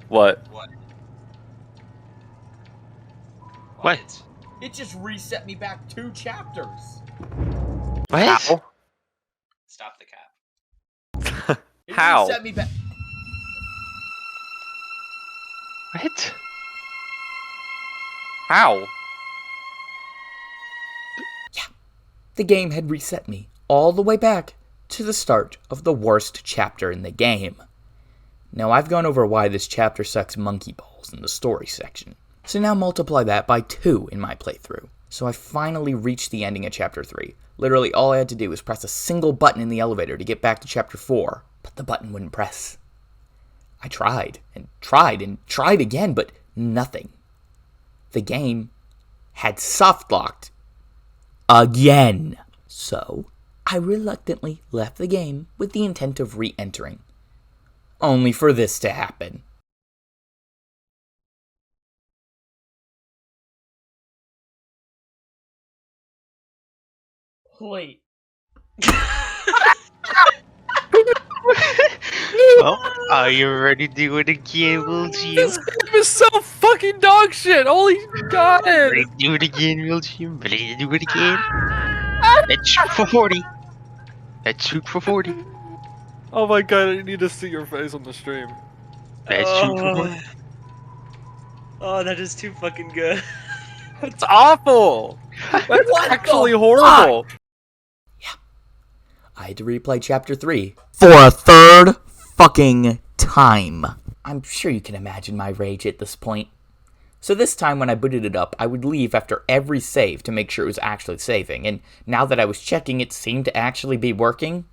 What? What? What? It just reset me back 2 chapters. What? How? Stop the cap. It How? reset me back. What? How? The game had reset me all the way back to the start of the worst chapter in the game. Now, I've gone over why this chapter sucks monkey balls in the story section, so now multiply that by 2 in my playthrough. So I finally reached the ending of Chapter 3. Literally all I had to do was press a single button in the elevator to get back to Chapter 4, but the button wouldn't press. I tried, and tried, and tried again, but nothing. The game had soft locked again. So, I reluctantly left the game with the intent of re-entering. Only for this to happen. Wait. Well, are you ready to do it again, WILLJEUM? This game is so fucking dog shit. Holy god. Ready to do it again, WILLJEUM? Ready to do it again? Let's shoot for 40. Let's shoot for 40. Oh my god, I need to see your face on the stream. Let's shoot for 40. Oh, that is too fucking good. It's awful. That's What actually the horrible. I had to replay Chapter 3 for a third fucking time. I'm sure you can imagine my rage at this point. So this time when I booted it up, I would leave after every save to make sure it was actually saving, and now that I was checking, it seemed to actually be working.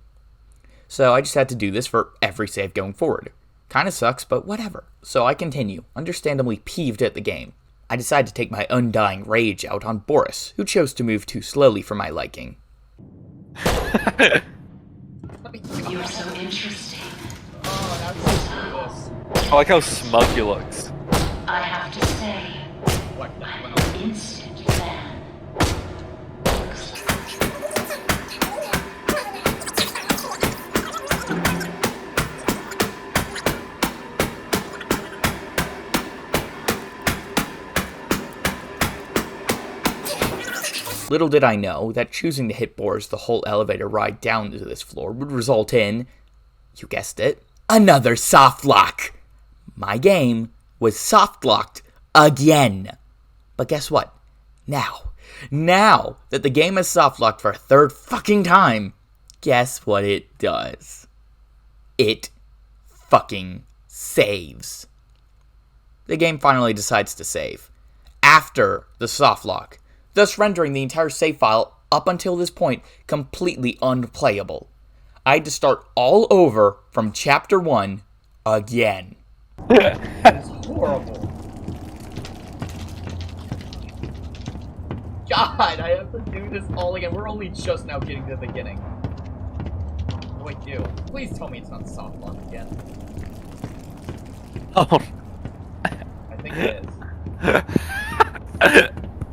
So I just had to do this for every save going forward. Kinda sucks, but whatever. So I continue, understandably peeved at the game. I decide to take my undying rage out on Boris, who chose to move too slowly for my liking. You're so interesting. I like how smug he looks. I have to say, I'm an instant fan. Little did I know that choosing to hit Boris the whole elevator ride down to this floor would result in, you guessed it, another soft lock. My game was soft locked again. But guess what? Now that the game is soft locked for a third fucking time, guess what it does? It fucking saves. The game finally decides to save after the soft lock, thus rendering the entire save file up until this point completely unplayable. I had to start all over from Chapter 1 again. It's horrible. God, I have to do this all again. We're only just now getting to the beginning. Wait, please tell me it's not soft lock again. Oh. I think it is.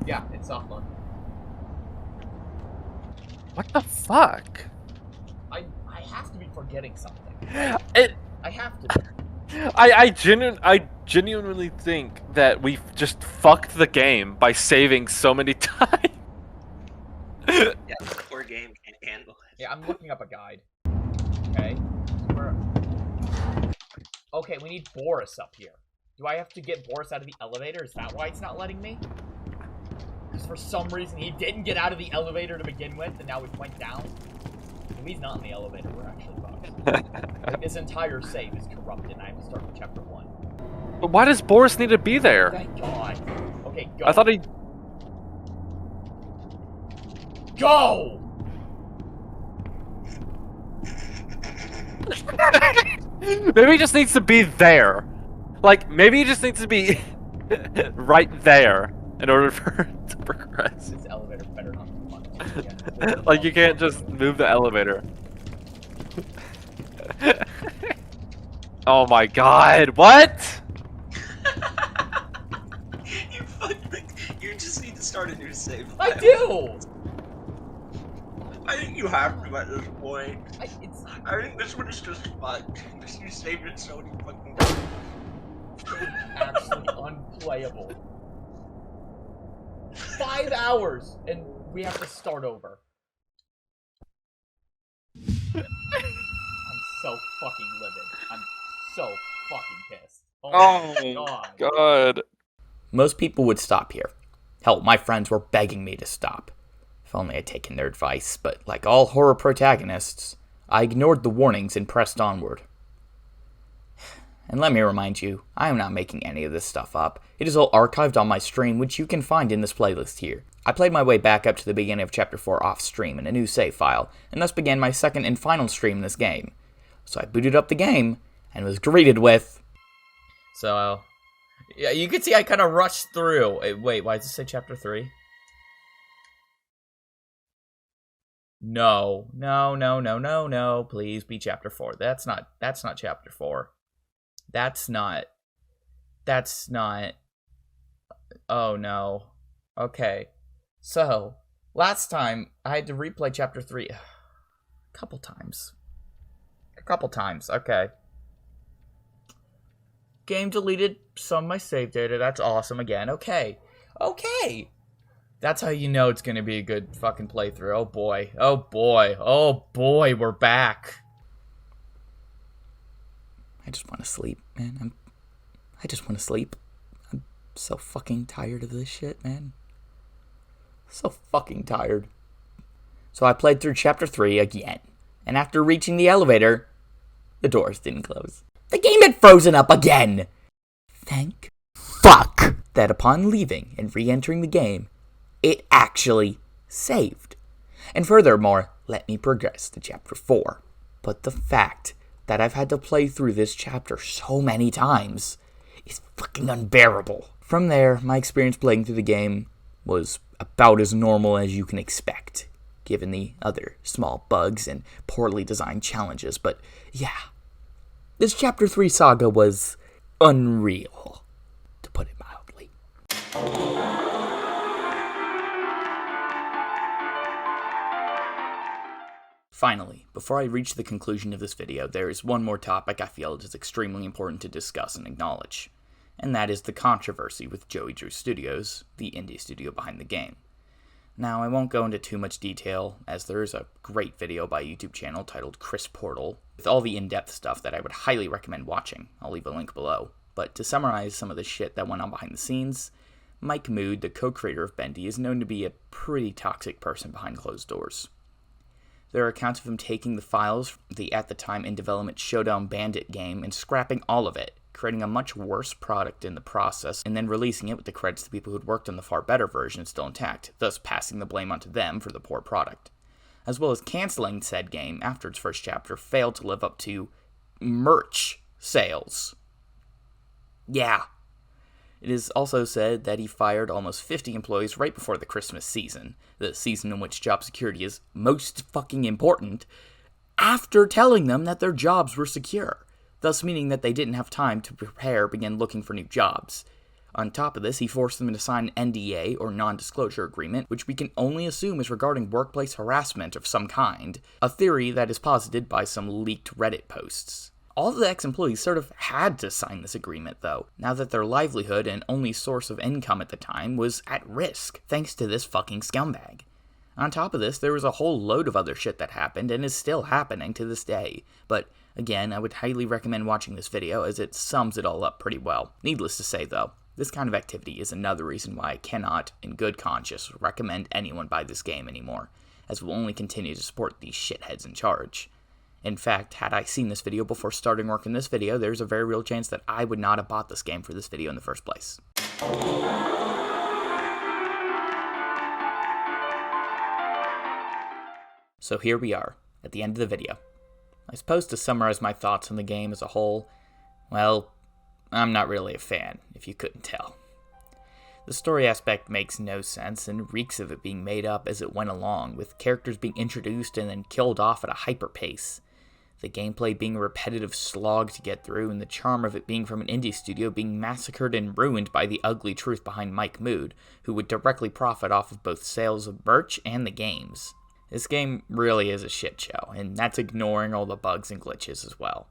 Yeah, it's soft lock. What the fuck? I have to be forgetting something. It. I have to. I genuinely think that we just fucked the game by saving so many times. Yeah, this poor game can't handle it. Yeah, I'm looking up a guide. Okay. Okay, we need Boris up here. Do I have to get Boris out of the elevator? Is that why it's not letting me? Because for some reason he didn't get out of the elevator to begin with, and now we went down. If he's not in the elevator, we're actually fucked. Like, this entire save is corrupted, and I have to start from Chapter 1. But why does Boris need to be there? Thank God. Okay, go. I thought he. Go! Maybe he just needs to be there. Like, maybe he just needs to be right there in order for it to progress. This elevator better not be fun. Like, you can't just move the elevator. Oh my god, what? You just need to start a new save. I do! I think you have to at this point. I think this one is just fucked. You saved it so many fucking times. Actually unplayable. 5 hours, and we have to start over. I'm so fucking livid. I'm so fucking pissed. Oh my God. Most people would stop here. Hell, my friends were begging me to stop. If only I'd taken their advice, but like all horror protagonists, I ignored the warnings and pressed onward. And let me remind you, I am not making any of this stuff up. It is all archived on my stream, which you can find in this playlist here. I played my way back up to the beginning of Chapter 4 off stream in a new save file, and thus began my second and final stream in this game. So I booted up the game, and was greeted with... So, yeah, you can see I kind of rushed through. Wait, why does it say Chapter 3? No. No. Please be chapter 4. That's not chapter 4. That's not. Oh no. Okay. So, last time I had to replay chapter 3 a couple times. Okay. Game deleted some of my save data. That's awesome again. Okay. That's how you know it's gonna be a good fucking playthrough. Oh boy, we're back. I just want to sleep, man. I just want to sleep. I'm so fucking tired of this shit, man. So fucking tired. So I played through chapter 3 again, and after reaching the elevator, the doors didn't close. The game had frozen up again! Thank fuck that upon leaving and re-entering the game, it actually saved. And furthermore, let me progress to chapter 4. But the fact that I've had to play through this chapter so many times is fucking unbearable. From there, my experience playing through the game was about as normal as you can expect, given the other small bugs and poorly designed challenges. But yeah, this chapter 3 saga was unreal, to put it mildly. Finally, before I reach the conclusion of this video, there is one more topic I feel it is extremely important to discuss and acknowledge, and that is the controversy with Joey Drew Studios, the indie studio behind the game. Now, I won't go into too much detail, as there is a great video by a YouTube channel titled Chris Portal, with all the in-depth stuff that I would highly recommend watching. I'll leave a link below. But to summarize some of the shit that went on behind the scenes, Mike Mood, the co-creator of Bendy, is known to be a pretty toxic person behind closed doors. There are accounts of him taking the files from the at-the-time in-development Showdown Bandit game and scrapping all of it, creating a much worse product in the process, and then releasing it with the credits to people who'd worked on the far better version still intact, thus passing the blame onto them for the poor product. As well as canceling said game after its first chapter failed to live up to merch sales. Yeah. It is also said that he fired almost 50 employees right before the Christmas season, the season in which job security is most fucking important, after telling them that their jobs were secure, thus meaning that they didn't have time to prepare or begin looking for new jobs. On top of this, he forced them to sign an NDA, or non-disclosure agreement, which we can only assume is regarding workplace harassment of some kind, a theory that is posited by some leaked Reddit posts. All of the ex-employees sort of had to sign this agreement, though, now that their livelihood and only source of income at the time was at risk, thanks to this fucking scumbag. On top of this, there was a whole load of other shit that happened and is still happening to this day, but again, I would highly recommend watching this video as it sums it all up pretty well. Needless to say, though, this kind of activity is another reason why I cannot, in good conscience, recommend anyone buy this game anymore, as we'll only continue to support these shitheads in charge. In fact, had I seen this video before starting work in this video, there's a very real chance that I would not have bought this game for this video in the first place. So here we are, at the end of the video. I suppose to summarize my thoughts on the game as a whole, well, I'm not really a fan, if you couldn't tell. The story aspect makes no sense and reeks of it being made up as it went along, with characters being introduced and then killed off at a hyper pace. The gameplay being a repetitive slog to get through, and the charm of it being from an indie studio being massacred and ruined by the ugly truth behind Mike Mood, who would directly profit off of both sales of merch and the games. This game really is a shit show, and that's ignoring all the bugs and glitches as well.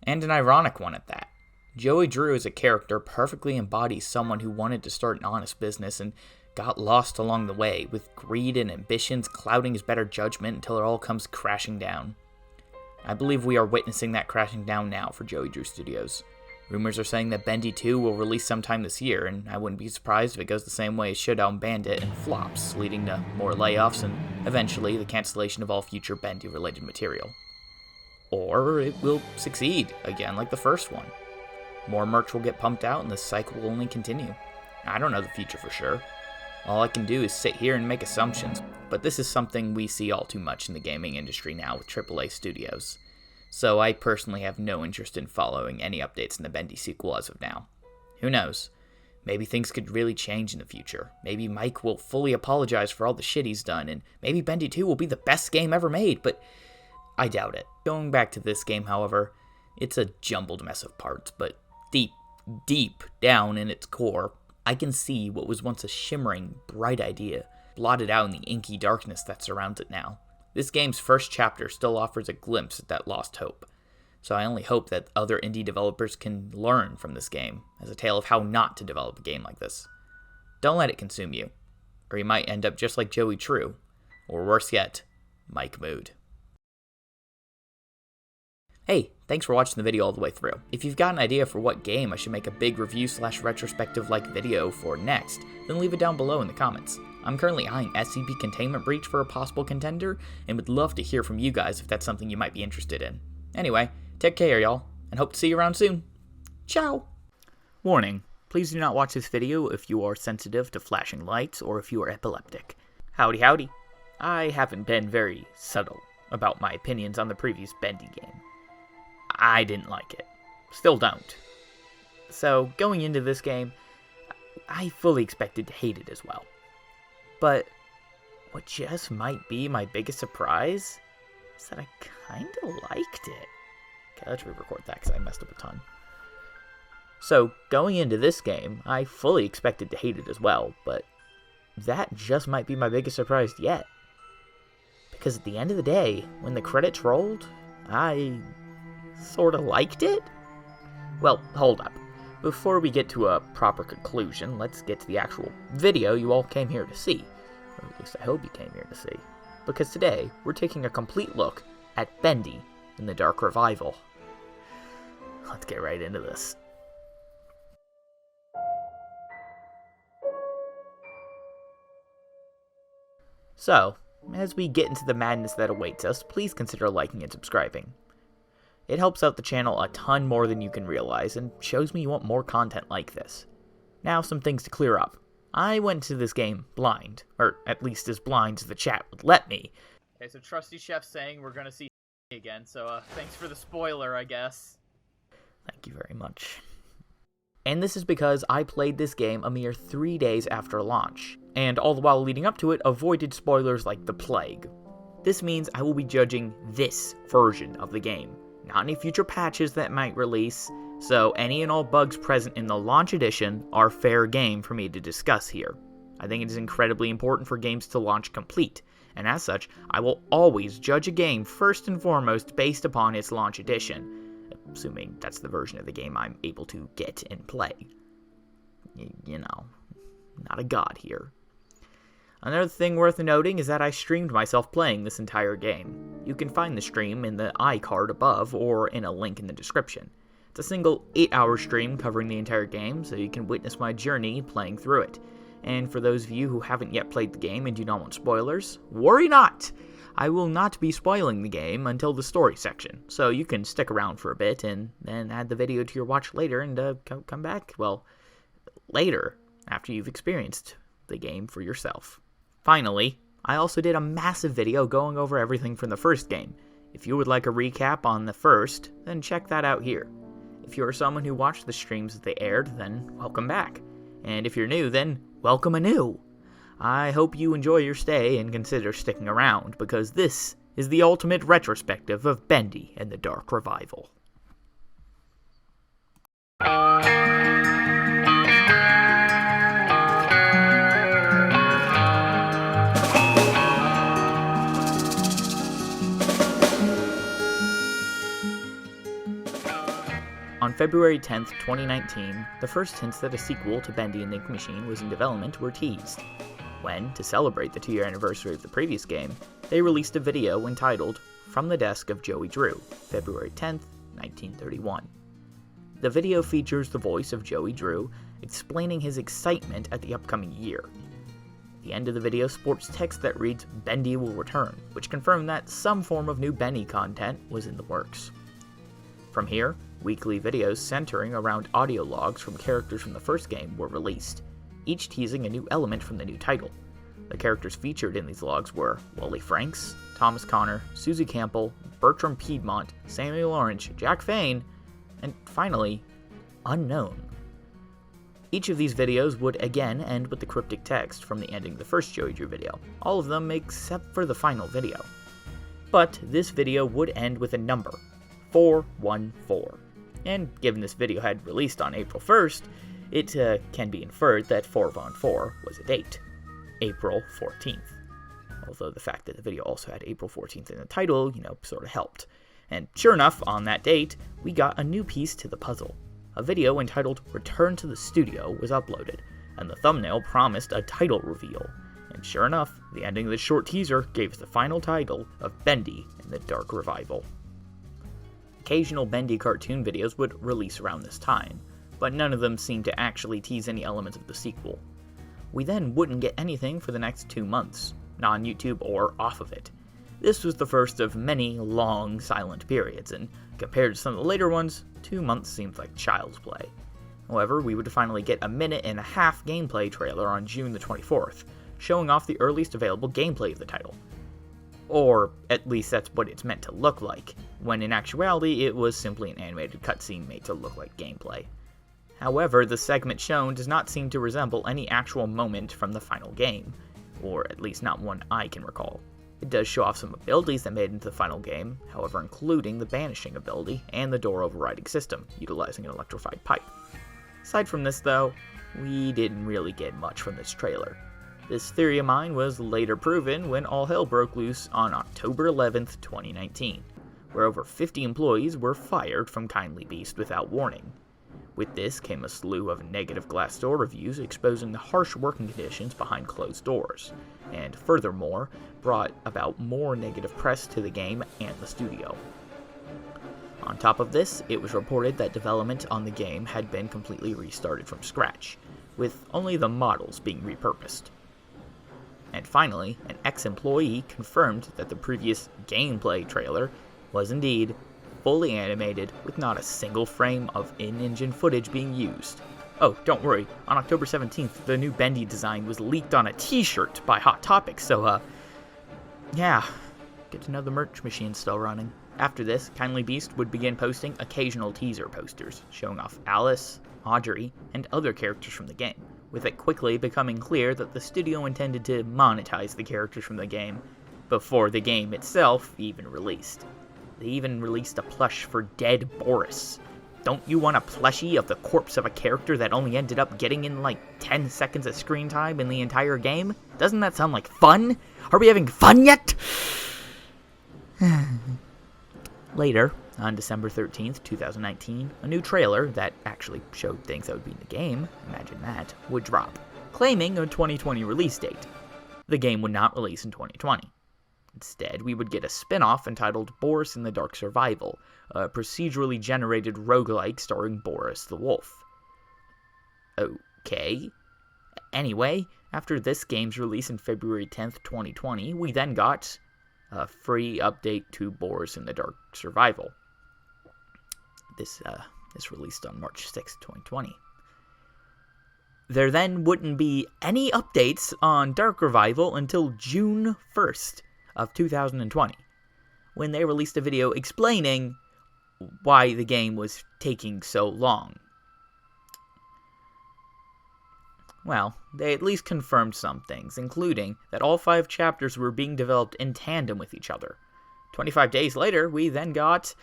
And an ironic one at that. Joey Drew as a character perfectly embodies someone who wanted to start an honest business and got lost along the way, with greed and ambitions clouding his better judgment until it all comes crashing down. I believe we are witnessing that crashing down now for Joey Drew Studios. Rumors are saying that Bendy 2 will release sometime this year, and I wouldn't be surprised if it goes the same way as Showdown Bandit and flops, leading to more layoffs and eventually the cancellation of all future Bendy-related material. Or it will succeed, again like the first one. More merch will get pumped out and the cycle will only continue. I don't know the future for sure. All I can do is sit here and make assumptions, but this is something we see all too much in the gaming industry now with AAA studios. So I personally have no interest in following any updates in the Bendy sequel as of now. Who knows? Maybe things could really change in the future. Maybe Mike will fully apologize for all the shit he's done, and maybe Bendy 2 will be the best game ever made, but I doubt it. Going back to this game, however, it's a jumbled mess of parts, but deep down in its core, I can see what was once a shimmering, bright idea, blotted out in the inky darkness that surrounds it now. This game's first chapter still offers a glimpse at that lost hope. So I only hope that other indie developers can learn from this game as a tale of how not to develop a game like this. Don't let it consume you, or you might end up just like Joey True, or worse yet, Mike Mood. Hey, thanks for watching the video all the way through. If you've got an idea for what game I should make a big review/retrospective-like video for next, then leave it down below in the comments. I'm currently eyeing SCP Containment Breach for a possible contender, and would love to hear from you guys if that's something you might be interested in. Anyway, take care, y'all, and hope to see you around soon. Ciao! Warning, please do not watch this video if you are sensitive to flashing lights or if you are epileptic. Howdy howdy. I haven't been very subtle about my opinions on the previous Bendy game. I didn't like it. Still don't. So, going into this game, I fully expected to hate it as well. But what just might be my biggest surprise is that I kinda liked it. Okay, let's re-record that because I messed up a ton. So, going into this game, I fully expected to hate it as well, but that just might be my biggest surprise yet. Because at the end of the day, when the credits rolled, I sorta liked it? Well, hold up. Before we get to a proper conclusion, let's get to the actual video you all came here to see. Or at least I hope you came here to see. Because today, we're taking a complete look at Bendy in the Dark Revival. Let's get right into this. So, as we get into the madness that awaits us, please consider liking and subscribing. It helps out the channel a ton more than you can realize, and shows me you want more content like this. Now, some things to clear up. I went to this game blind, or at least as blind as the chat would let me. Okay, so Trusty Chef's saying we're gonna see again, so thanks for the spoiler, I guess. Thank you very much. And this is because I played this game a mere 3 days after launch, and all the while leading up to it, avoided spoilers like the plague. This means I will be judging this version of the game, not any future patches that might release, so any and all bugs present in the launch edition are fair game for me to discuss here. I think it is incredibly important for games to launch complete, and as such, I will always judge a game first and foremost based upon its launch edition, assuming that's the version of the game I'm able to get and play. You know, not a god here. Another thing worth noting is that I streamed myself playing this entire game. You can find the stream in the iCard above or in a link in the description. It's a single 8-hour stream covering the entire game, so you can witness my journey playing through it. And for those of you who haven't yet played the game and do not want spoilers, worry not! I will not be spoiling the game until the story section, so you can stick around for a bit and then add the video to your watch later and come back, well, later, after you've experienced the game for yourself. Finally, I also did a massive video going over everything from the first game. If you would like a recap on the first, then check that out here. If you are someone who watched the streams as they aired, then welcome back. And if you're new, then welcome anew. I hope you enjoy your stay and consider sticking around, because this is the ultimate retrospective of Bendy and the Dark Revival. On February 10th, 2019, the first hints that a sequel to Bendy and the Ink Machine was in development were teased, when, to celebrate the 2-year anniversary of the previous game, they released a video entitled From the Desk of Joey Drew, February 10th, 1931. The video features the voice of Joey Drew explaining his excitement at the upcoming year. The end of the video sports text that reads, "Bendy will return," which confirmed that some form of new Bendy content was in the works. From here, weekly videos centering around audio logs from characters from the first game were released, each teasing a new element from the new title. The characters featured in these logs were Wally Franks, Thomas Connor, Susie Campbell, Bertram Piedmont, Samuel Orange, Jack Fane, and finally, Unknown. Each of these videos would again end with the cryptic text from the ending of the first Joey Drew video, all of them except for the final video. But this video would end with a number, 414. And given this video had released on April 1st, it can be inferred that 414 was a date, April 14th. Although the fact that the video also had April 14th in the title, sort of helped. And sure enough, on that date, we got a new piece to the puzzle. A video entitled Return to the Studio was uploaded, and the thumbnail promised a title reveal. And sure enough, the ending of the short teaser gave us the final title of Bendy in the Dark Revival. Occasional Bendy cartoon videos would release around this time, but none of them seemed to actually tease any elements of the sequel. We then wouldn't get anything for the next 2 months, not on YouTube or off of it. This was the first of many long silent periods, and compared to some of the later ones, 2 months seemed like child's play. However, we would finally get a 1.5-minute gameplay trailer on June the 24th, showing off the earliest available gameplay of the title. Or, at least that's what it's meant to look like, when in actuality it was simply an animated cutscene made to look like gameplay. However, the segment shown does not seem to resemble any actual moment from the final game, or at least not one I can recall. It does show off some abilities that made it into the final game, however including the banishing ability and the door overriding system, utilizing an electrified pipe. Aside from this though, we didn't really get much from this trailer. This theory of mine was later proven when all hell broke loose on October 11th, 2019, where over 50 employees were fired from Kindly Beast without warning. With this came a slew of negative Glassdoor reviews exposing the harsh working conditions behind closed doors, and furthermore, brought about more negative press to the game and the studio. On top of this, it was reported that development on the game had been completely restarted from scratch, with only the models being repurposed. And finally, an ex-employee confirmed that the previous gameplay trailer was indeed fully animated with not a single frame of in-engine footage being used. Oh, don't worry, on October 17th, the new Bendy design was leaked on a t-shirt by Hot Topic, so yeah, good to know the merch machine's still running. After this, Kindly Beast would begin posting occasional teaser posters, showing off Alice, Audrey, and other characters from the game, with it quickly becoming clear that the studio intended to monetize the characters from the game before the game itself even released. They even released a plush for Dead Boris. Don't you want a plushie of the corpse of a character that only ended up getting in like 10 seconds of screen time in the entire game? Doesn't that sound like fun? Are we having fun yet? Later, on December 13th, 2019, a new trailer that actually showed things that would be in the game, imagine that, would drop, claiming a 2020 release date. The game would not release in 2020. Instead, we would get a spin-off entitled Boris in the Dark Survival, a procedurally generated roguelike starring Boris the Wolf. Okay. Anyway, after this game's release in February 10th, 2020, we then got a free update to Boris in the Dark Survival. This released on March 6th, 2020. There then wouldn't be any updates on Dark Revival until June 1st. Of 2020, when they released a video explaining why the game was taking so long. Well, they at least confirmed some things, including that all 5 chapters were being developed in tandem with each other. 25 days later, we then got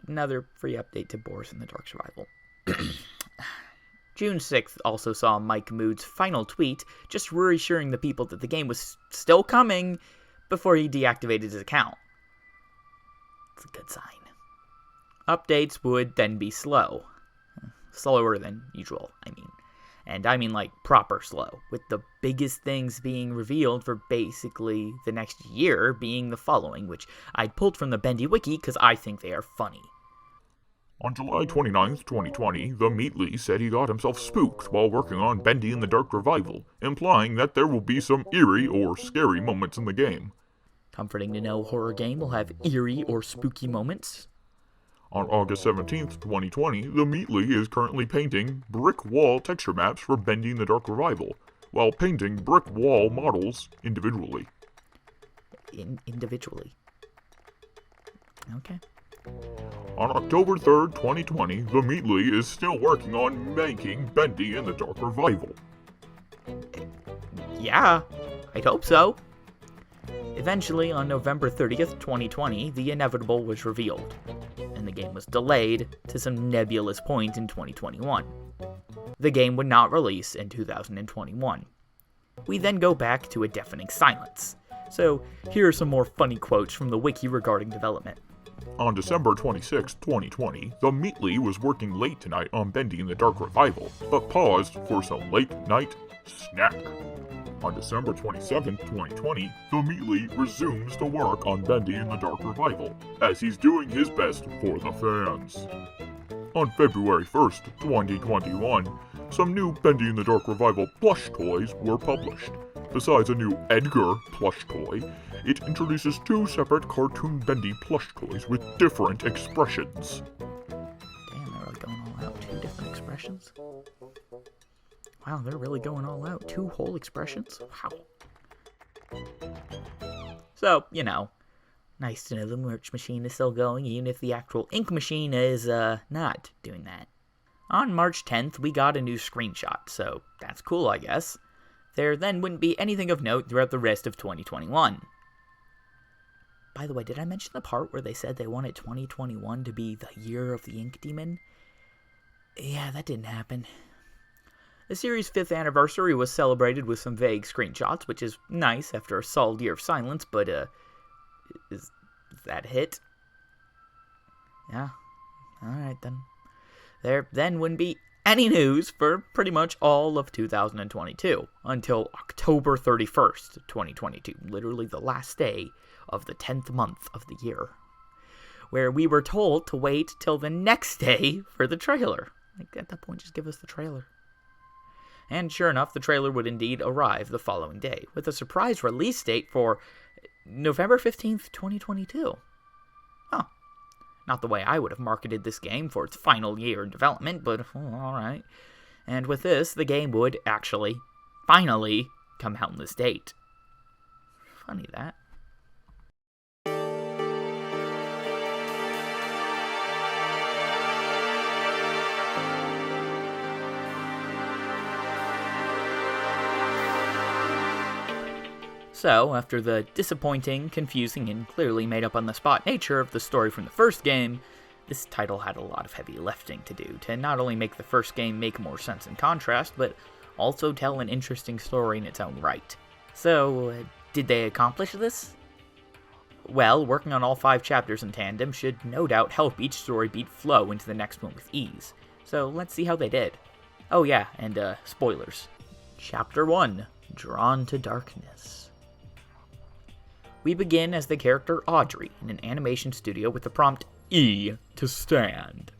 another free update to Boris in the Dark Survival. June 6th also saw Mike Mood's final tweet, just reassuring the people that the game was still coming, before he deactivated his account. It's a good sign. Updates would then be slow. Slower than usual, I mean. And I mean like proper slow, with the biggest things being revealed for basically the next year being the following, which I'd pulled from the Bendy Wiki because I think they are funny. On July 29th, 2020, the Meatly said he got himself spooked while working on Bendy in the Dark Revival, implying that there will be some eerie or scary moments in the game. Comforting to know a horror game will have eerie or spooky moments. On August 17th, 2020, the Meatly is currently painting brick wall texture maps for Bendy in the Dark Revival, while painting brick wall models individually. Individually. Okay. On October 3rd, 2020, the Meatly is still working on making Bendy in the Dark Revival. Yeah, I'd hope so. Eventually, on November 30th, 2020, the inevitable was revealed, and the game was delayed to some nebulous point in 2021. The game would not release in 2021. We then go back to a deafening silence. So, here are some more funny quotes from the wiki regarding development. On December 26, 2020, the Meatly was working late tonight on Bendy in the Dark Revival, but paused for some late-night snack. On December 27, 2020, the Meatly resumes to work on Bendy in the Dark Revival, as he's doing his best for the fans. On February 1st, 2021, some new Bendy in the Dark Revival plush toys were published. Besides a new Edgar plush toy, it introduces 2 separate cartoon Bendy plush toys with different expressions. Damn, they're really going all out. 2 different expressions? Wow, they're really going all out. 2 whole expressions? Wow. So, you know, nice to know the merch machine is still going, even if the actual ink machine is, not doing that. On March 10th, we got a new screenshot, so that's cool, I guess. There then wouldn't be anything of note throughout the rest of 2021. By the way, did I mention the part where they said they wanted 2021 to be the year of the Ink Demon? Yeah, that didn't happen. The series' 5th anniversary was celebrated with some vague screenshots, which is nice after a solid year of silence, but, is that a hit? Yeah. Alright then. There then wouldn't be any news for pretty much all of 2022, until October 31st, 2022, literally the last day of the 10th month of the year, where we were told to wait till the next day for the trailer. Like, at that point, just give us the trailer. And sure enough, the trailer would indeed arrive the following day, with a surprise release date for November 15th, 2022. Huh. Not the way I would have marketed this game for its final year in development, but alright. And with this, the game would actually, finally, come out on this date. Funny that. So, after the disappointing, confusing, and clearly made-up-on-the-spot nature of the story from the first game, this title had a lot of heavy lifting to do to not only make the first game make more sense in contrast, but also tell an interesting story in its own right. So, did they accomplish this? Well, working on all 5 chapters in tandem should no doubt help each story beat flow into the next one with ease. So, let's see how they did. Oh yeah, and spoilers. Chapter 1, Drawn to Darkness. We begin as the character Audrey in an animation studio with the prompt E to stand.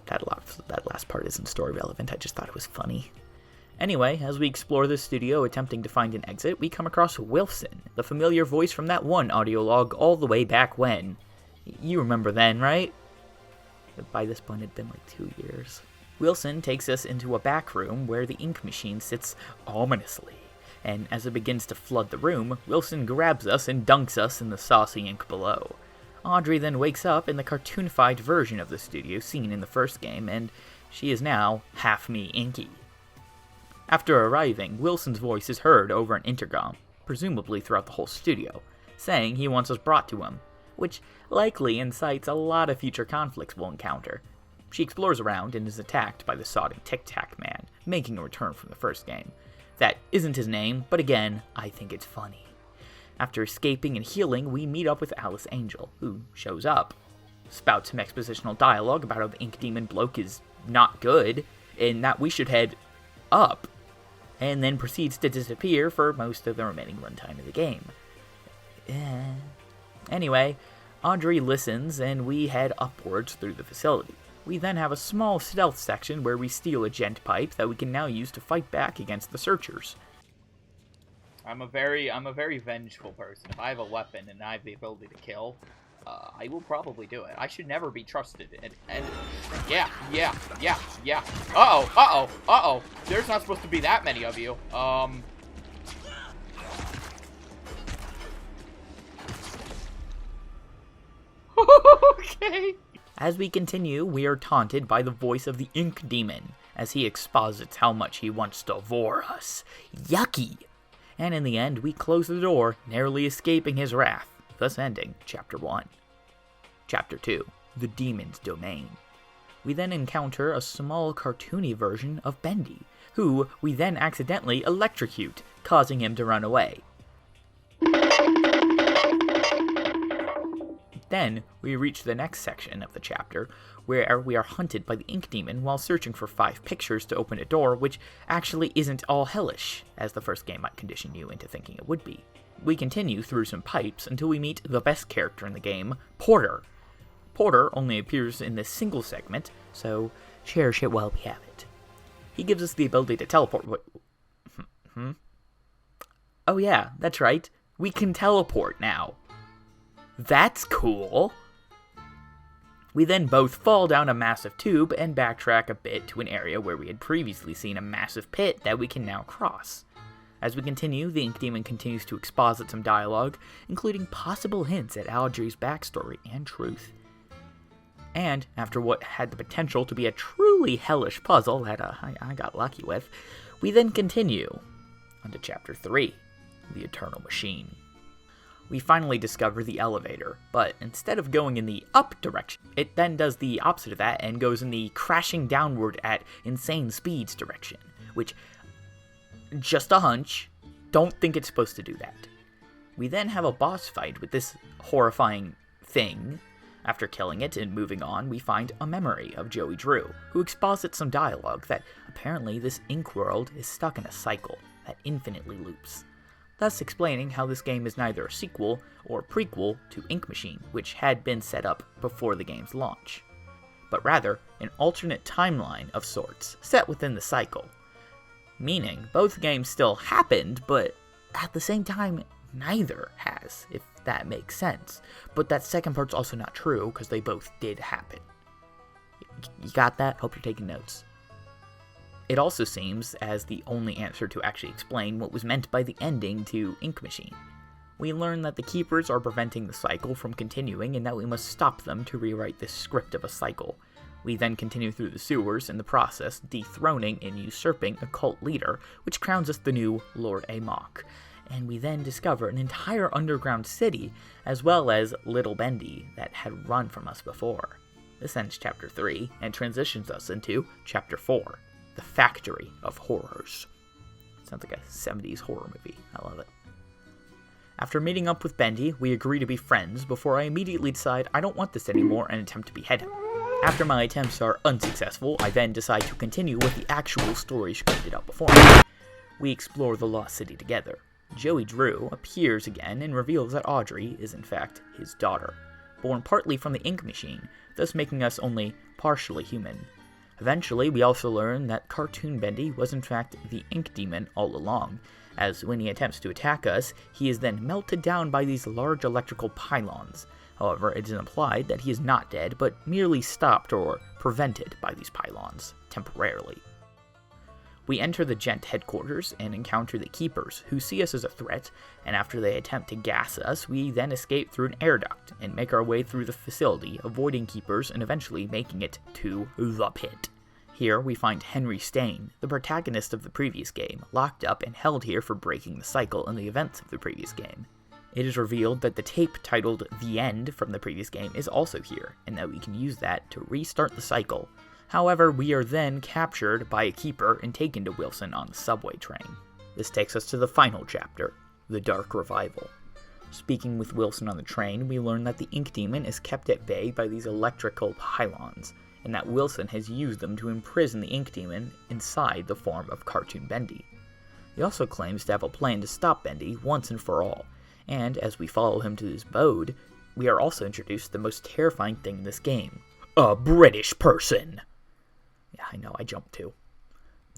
That last part isn't story relevant, I just thought it was funny. Anyway, as we explore the studio attempting to find an exit, we come across Wilson, the familiar voice from that one audio log all the way back when. You remember then, right? By this point it'd been like 2 years. Wilson takes us into a back room where the ink machine sits ominously. And as it begins to flood the room, Wilson grabs us and dunks us in the saucy ink below. Audrey then wakes up in the cartoonified version of the studio seen in the first game, and she is now half me inky. After arriving, Wilson's voice is heard over an intercom, presumably throughout the whole studio, saying he wants us brought to him, which likely incites a lot of future conflicts we'll encounter. She explores around and is attacked by the sodding Tic Tac Man, making a return from the first game. That isn't his name, but again, I think it's funny. After escaping and healing, we meet up with Alice Angel, who shows up, spouts some expositional dialogue about how the Ink Demon bloke is not good, and that we should head up, and then proceeds to disappear for most of the remaining runtime of the game. Anyway, Audrey listens, and we head upwards through the facility. We then have a small stealth section where we steal a gent pipe that we can now use to fight back against the searchers. I'm a very vengeful person. If I have a weapon and I have the ability to kill, I will probably do it. I should never be trusted. And yeah. Uh-oh. There's not supposed to be that many of you. Okay. As we continue, we are taunted by the voice of the Ink Demon, as he exposits how much he wants to devour us. Yucky! And in the end, we close the door, narrowly escaping his wrath, thus ending Chapter 1. Chapter 2, The Demon's Domain. We then encounter a small cartoony version of Bendy, who we then accidentally electrocute, causing him to run away. Then, we reach the next section of the chapter, where we are hunted by the Ink Demon while searching for 5 pictures to open a door, which actually isn't all hellish, as the first game might condition you into thinking it would be. We continue through some pipes until we meet the best character in the game, Porter. Porter only appears in this single segment, so cherish it while we have it. He gives us the ability to teleport. Oh yeah, that's right. We can teleport now. That's cool. We then both fall down a massive tube and backtrack a bit to an area where we had previously seen a massive pit that we can now cross. As we continue, the Ink Demon continues to exposit some dialogue, including possible hints at Audrey's backstory and truth. And, after what had the potential to be a truly hellish puzzle that I got lucky with, we then continue onto Chapter 3, The Eternal Machine. We finally discover the elevator, but instead of going in the up direction, it then does the opposite of that and goes in the crashing downward at insane speeds direction, which, just a hunch, don't think it's supposed to do that. We then have a boss fight with this horrifying thing. After killing it and moving on, we find a memory of Joey Drew, who exposits some dialogue that apparently this ink world is stuck in a cycle that infinitely loops, thus explaining how this game is neither a sequel or prequel to Ink Machine, which had been set up before the game's launch, but rather an alternate timeline of sorts set within the cycle, meaning both games still happened, but at the same time, neither has, if that makes sense. But that second part's also not true, because they both did happen. You got that? Hope you're taking notes. It also seems as the only answer to actually explain what was meant by the ending to Ink Machine. We learn that the Keepers are preventing the cycle from continuing and that we must stop them to rewrite this script of a cycle. We then continue through the sewers, in the process dethroning and usurping a cult leader, which crowns us the new Lord Amok. And we then discover an entire underground city, as well as Little Bendy, that had run from us before. This ends Chapter 3, and transitions us into Chapter 4, The Factory of Horrors. Sounds like a 70s horror movie. I love it. After meeting up with Bendy, we agree to be friends before I immediately decide I don't want this anymore and attempt to behead him. After my attempts are unsuccessful, I then decide to continue with the actual story scripted out before me. We explore the Lost City together. Joey Drew appears again and reveals that Audrey is in fact his daughter, born partly from the Ink Machine, thus making us only partially human. Eventually, we also learn that Cartoon Bendy was in fact the Ink Demon all along, as when he attempts to attack us, he is then melted down by these large electrical pylons. However, it is implied that he is not dead, but merely stopped or prevented by these pylons, temporarily. We enter the Gent headquarters and encounter the Keepers, who see us as a threat, and after they attempt to gas us, we then escape through an air duct and make our way through the facility, avoiding Keepers and eventually making it to the pit. Here we find Henry Stain, the protagonist of the previous game, locked up and held here for breaking the cycle in the events of the previous game. It is revealed that the tape titled The End from the previous game is also here, and that we can use that to restart the cycle. However, we are then captured by a Keeper and taken to Wilson on the subway train. This takes us to the final chapter, The Dark Revival. Speaking with Wilson on the train, we learn that the Ink Demon is kept at bay by these electrical pylons, and that Wilson has used them to imprison the Ink Demon inside the form of Cartoon Bendy. He also claims to have a plan to stop Bendy once and for all, and as we follow him to his abode, we are also introduced to the most terrifying thing in this game, a British person! Yeah, I know, I jumped too.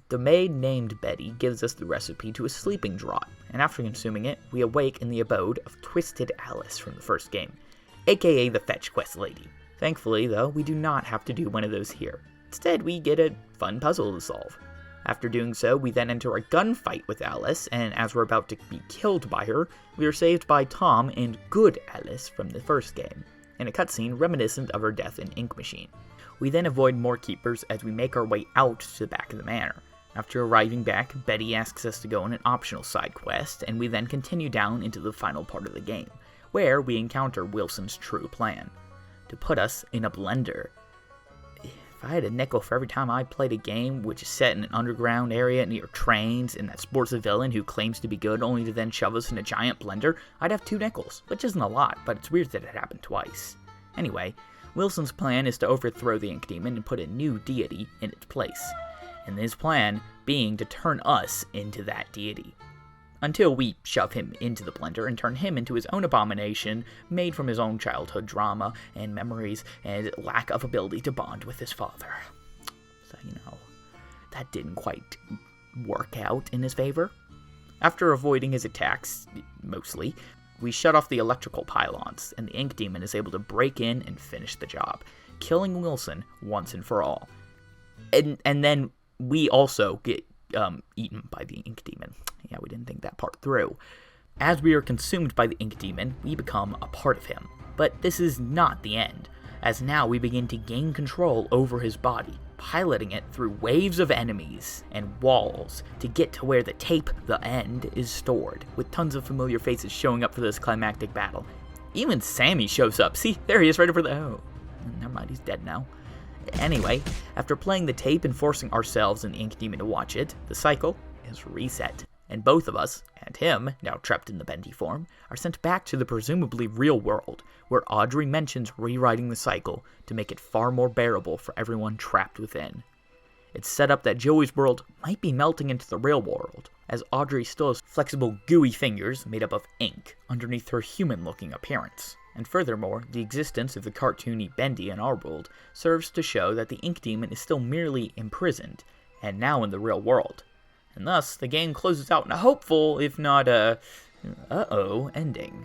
The maid named Betty gives us the recipe to a sleeping draught, and after consuming it, we awake in the abode of Twisted Alice from the first game, aka the Fetch Quest Lady. Thankfully, though, we do not have to do one of those here. Instead, we get a fun puzzle to solve. After doing so, we then enter a gunfight with Alice, and as we're about to be killed by her, we are saved by Tom and Good Alice from the first game. in a cutscene reminiscent of her death in Ink Machine. We then avoid more keepers as we make our way out to the back of the manor. After arriving back, Betty asks us to go on an optional side quest, and we then continue down into the final part of the game, where we encounter Wilson's true plan: to put us in a blender. If I had a nickel for every time I played a game which is set in an underground area near trains and that sports a villain who claims to be good only to then shove us in a giant blender, I'd have 2 nickels, which isn't a lot, but it's weird that it happened twice. Anyway, Wilson's plan is to overthrow the Ink Demon and put a new deity in its place, and his plan being to turn us into that deity. Until we shove him into the blender and turn him into his own abomination, made from his own childhood drama and memories and lack of ability to bond with his father. So, that didn't quite work out in his favor. After avoiding his attacks, mostly, we shut off the electrical pylons, and the Ink Demon is able to break in and finish the job, killing Wilson once and for all. And then we also get eaten by the Ink Demon. Yeah, we didn't think that part through. As we are consumed by the Ink Demon, we become a part of him. But this is not the end, as now we begin to gain control over his body, piloting it through waves of enemies and walls to get to where the tape, the end, is stored, with tons of familiar faces showing up for this climactic battle. Even Sammy shows up. See, there he is right over there. Oh, never mind, he's dead now. Anyway, after playing the tape and forcing ourselves and the Ink Demon to watch it, the cycle is reset, and both of us, and him, now trapped in the Bendy form, are sent back to the presumably real world, where Audrey mentions rewriting the cycle to make it far more bearable for everyone trapped within. It's set up that Joey's world might be melting into the real world, as Audrey still has flexible, gooey fingers made up of ink underneath her human-looking appearance. And furthermore, the existence of the cartoony Bendy in our world serves to show that the Ink Demon is still merely imprisoned, and now in the real world. And thus, the game closes out in a hopeful, if not a ending.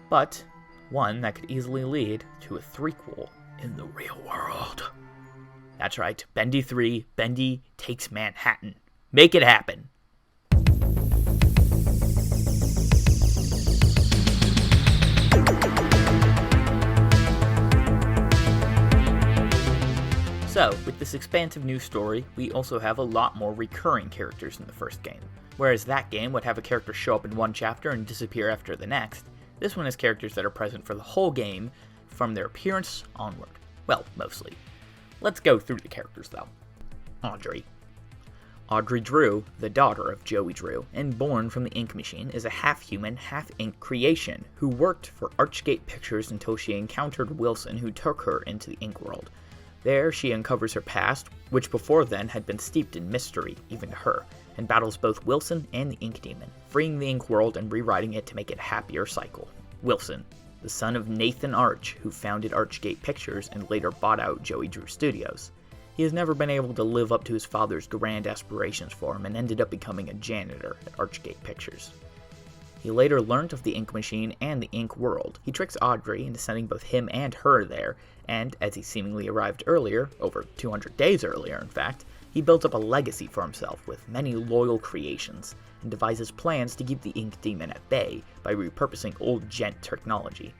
But one that could easily lead to a threequel in the real world. That's right, Bendy 3, Bendy Takes Manhattan. Make it happen! So, with this expansive new story, we also have a lot more recurring characters in the first game. Whereas that game would have a character show up in one chapter and disappear after the next, this one has characters that are present for the whole game, from their appearance onward. Well, mostly. Let's go through the characters though. Audrey. Audrey Drew, the daughter of Joey Drew, and born from the Ink Machine, is a half-human, half-ink creation who worked for Archgate Pictures until she encountered Wilson, who took her into the Ink world. There, she uncovers her past, which before then had been steeped in mystery, even to her, and battles both Wilson and the Ink Demon, freeing the Ink world and rewriting it to make it a happier cycle. Wilson, the son of Nathan Arch, who founded Archgate Pictures and later bought out Joey Drew Studios. He has never been able to live up to his father's grand aspirations for him and ended up becoming a janitor at Archgate Pictures. He later learned of the Ink Machine and the Ink world. He tricks Audrey into sending both him and her there, and as he seemingly arrived earlier, over 200 days earlier in fact, he built up a legacy for himself with many loyal creations, and devises plans to keep the Ink Demon at bay by repurposing old gent technology.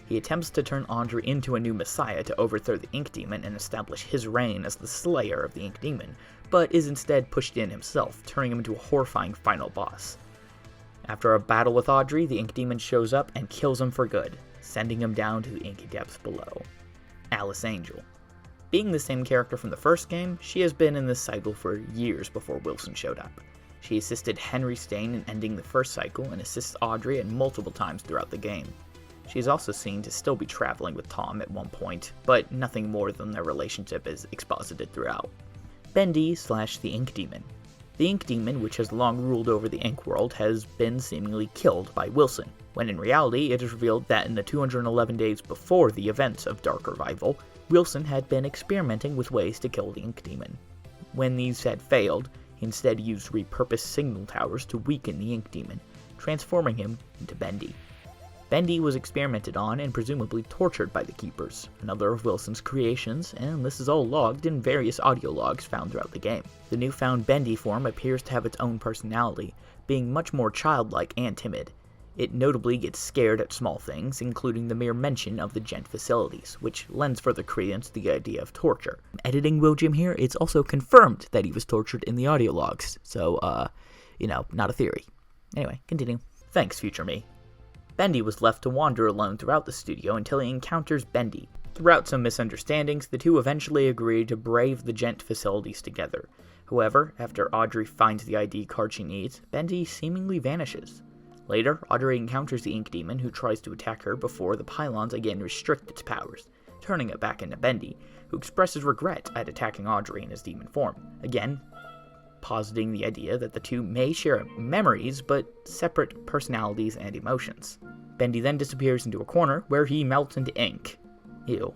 He attempts to turn Audrey into a new messiah to overthrow the Ink Demon and establish his reign as the slayer of the Ink Demon, but is instead pushed in himself, turning him into a horrifying final boss. After a battle with Audrey, the Ink Demon shows up and kills him for good, sending him down to the inky depths below. Alice Angel. Being the same character from the first game, she has been in this cycle for years before Wilson showed up. She assisted Henry Stain in ending the first cycle and assists Audrey at multiple times throughout the game. She is also seen to still be traveling with Tom at one point, but nothing more than their relationship is exposited throughout. Bendy / the Ink Demon. The Ink Demon, which has long ruled over the Ink world, has been seemingly killed by Wilson, when in reality it is revealed that in the 211 days before the events of Dark Revival, Wilson had been experimenting with ways to kill the Ink Demon. When these had failed, he instead used repurposed signal towers to weaken the Ink Demon, transforming him into Bendy. Bendy was experimented on and presumably tortured by the Keepers, another of Wilson's creations, and this is all logged in various audio logs found throughout the game. The newfound Bendy form appears to have its own personality, being much more childlike and timid. It notably gets scared at small things, including the mere mention of the gent facilities, which lends further credence to the idea of torture. Editing WILLJEUM here, it's also confirmed that he was tortured in the audio logs, so, not a theory. Anyway, continue. Thanks, future me. Bendy was left to wander alone throughout the studio until he encounters Bendy. Throughout some misunderstandings, the two eventually agree to brave the gent facilities together. However, after Audrey finds the ID card she needs, Bendy seemingly vanishes. Later, Audrey encounters the Ink Demon, who tries to attack her before the pylons again restrict its powers, turning it back into Bendy, who expresses regret at attacking Audrey in his demon form, again positing the idea that the two may share memories, but separate personalities and emotions. Bendy then disappears into a corner, where he melts into ink. Ew.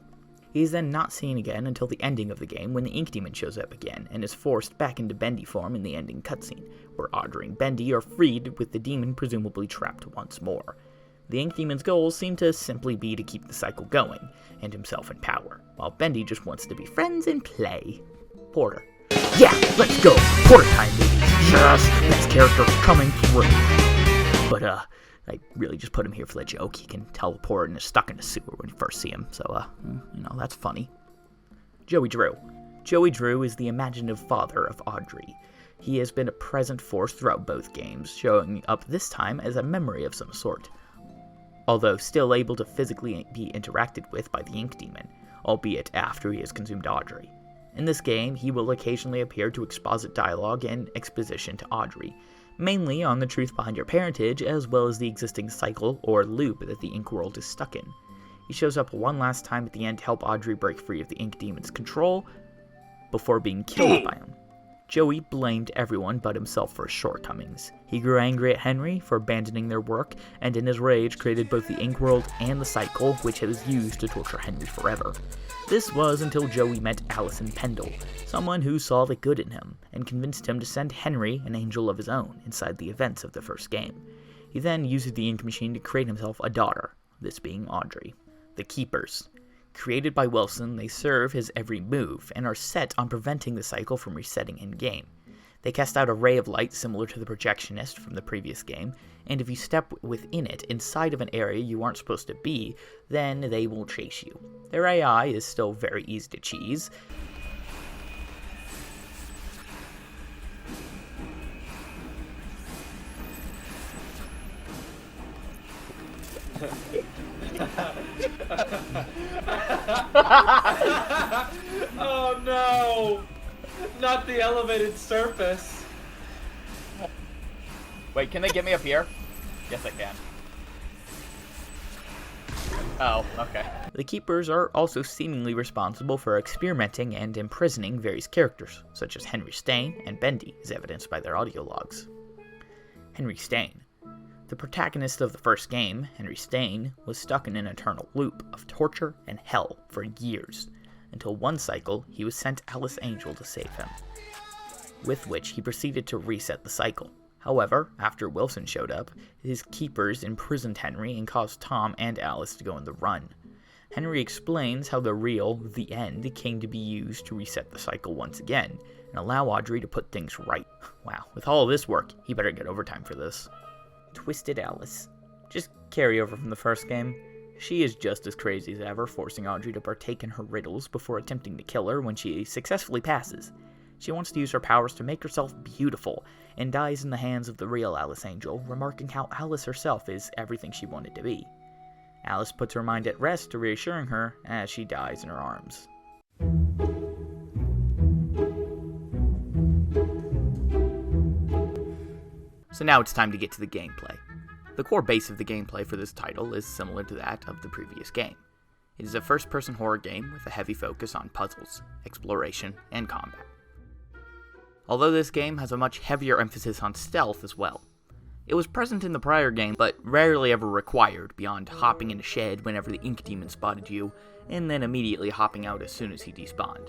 He is then not seen again until the ending of the game, when the Ink Demon shows up again, and is forced back into Bendy form in the ending cutscene, where Audrey and Bendy are freed with the demon presumably trapped once more. The Ink Demon's goals seem to simply be to keep the cycle going, and himself in power, while Bendy just wants to be friends and play. Porter. Yeah, let's go! Porter time, baby! Yes! Next character coming through! But, I really just put him here for the joke. He can teleport and is stuck in a sewer when you first see him, so, that's funny. Joey Drew. Joey Drew is the imaginative father of Audrey. He has been a present force throughout both games, showing up this time as a memory of some sort, although still able to physically be interacted with by the Ink Demon, albeit after he has consumed Audrey. In this game, he will occasionally appear to exposit dialogue and exposition to Audrey, mainly on the truth behind your parentage, as well as the existing cycle or loop that the Ink world is stuck in. He shows up one last time at the end to help Audrey break free of the Ink Demon's control, before being killed by him. Joey blamed everyone but himself for his shortcomings. He grew angry at Henry for abandoning their work, and in his rage created both the Ink world and the cycle, which was used to torture Henry forever. This was until Joey met Allison Pendle, someone who saw the good in him, and convinced him to send Henry an angel of his own inside the events of the first game. He then used the ink machine to create himself a daughter, this being Audrey. The Keepers. Created by Wilson, they serve his every move, and are set on preventing the cycle from resetting in-game. They cast out a ray of light similar to the projectionist from the previous game, and if you step within it inside of an area you aren't supposed to be, then they will chase you. Their AI is still very easy to cheese. Oh no! Not the elevated surface. Wait, can they get me up here? Yes, I can. Oh, okay. The Keepers are also seemingly responsible for experimenting and imprisoning various characters, such as Henry Stain and Bendy, as evidenced by their audio logs. Henry Stain. The protagonist of the first game, Henry Stain, was stuck in an eternal loop of torture and hell for years, until one cycle he was sent Alice Angel to save him, with which he proceeded to reset the cycle. However, after Wilson showed up, his Keepers imprisoned Henry and caused Tom and Alice to go on the run. Henry explains how the end, came to be used to reset the cycle once again, and allow Audrey to put things right. Wow, with all of this work, he better get overtime for this. Twisted Alice. Just carry over from the first game. She is just as crazy as ever, forcing Audrey to partake in her riddles before attempting to kill her when she successfully passes. She wants to use her powers to make herself beautiful, and dies in the hands of the real Alice Angel, remarking how Alice herself is everything she wanted to be. Alice puts her mind at rest, reassuring her as she dies in her arms. So now it's time to get to the gameplay. The core base of the gameplay for this title is similar to that of the previous game. It is a first-person horror game with a heavy focus on puzzles, exploration, and combat. Although this game has a much heavier emphasis on stealth as well. It was present in the prior game, but rarely ever required beyond hopping in a shed whenever the Ink Demon spotted you, and then immediately hopping out as soon as he despawned.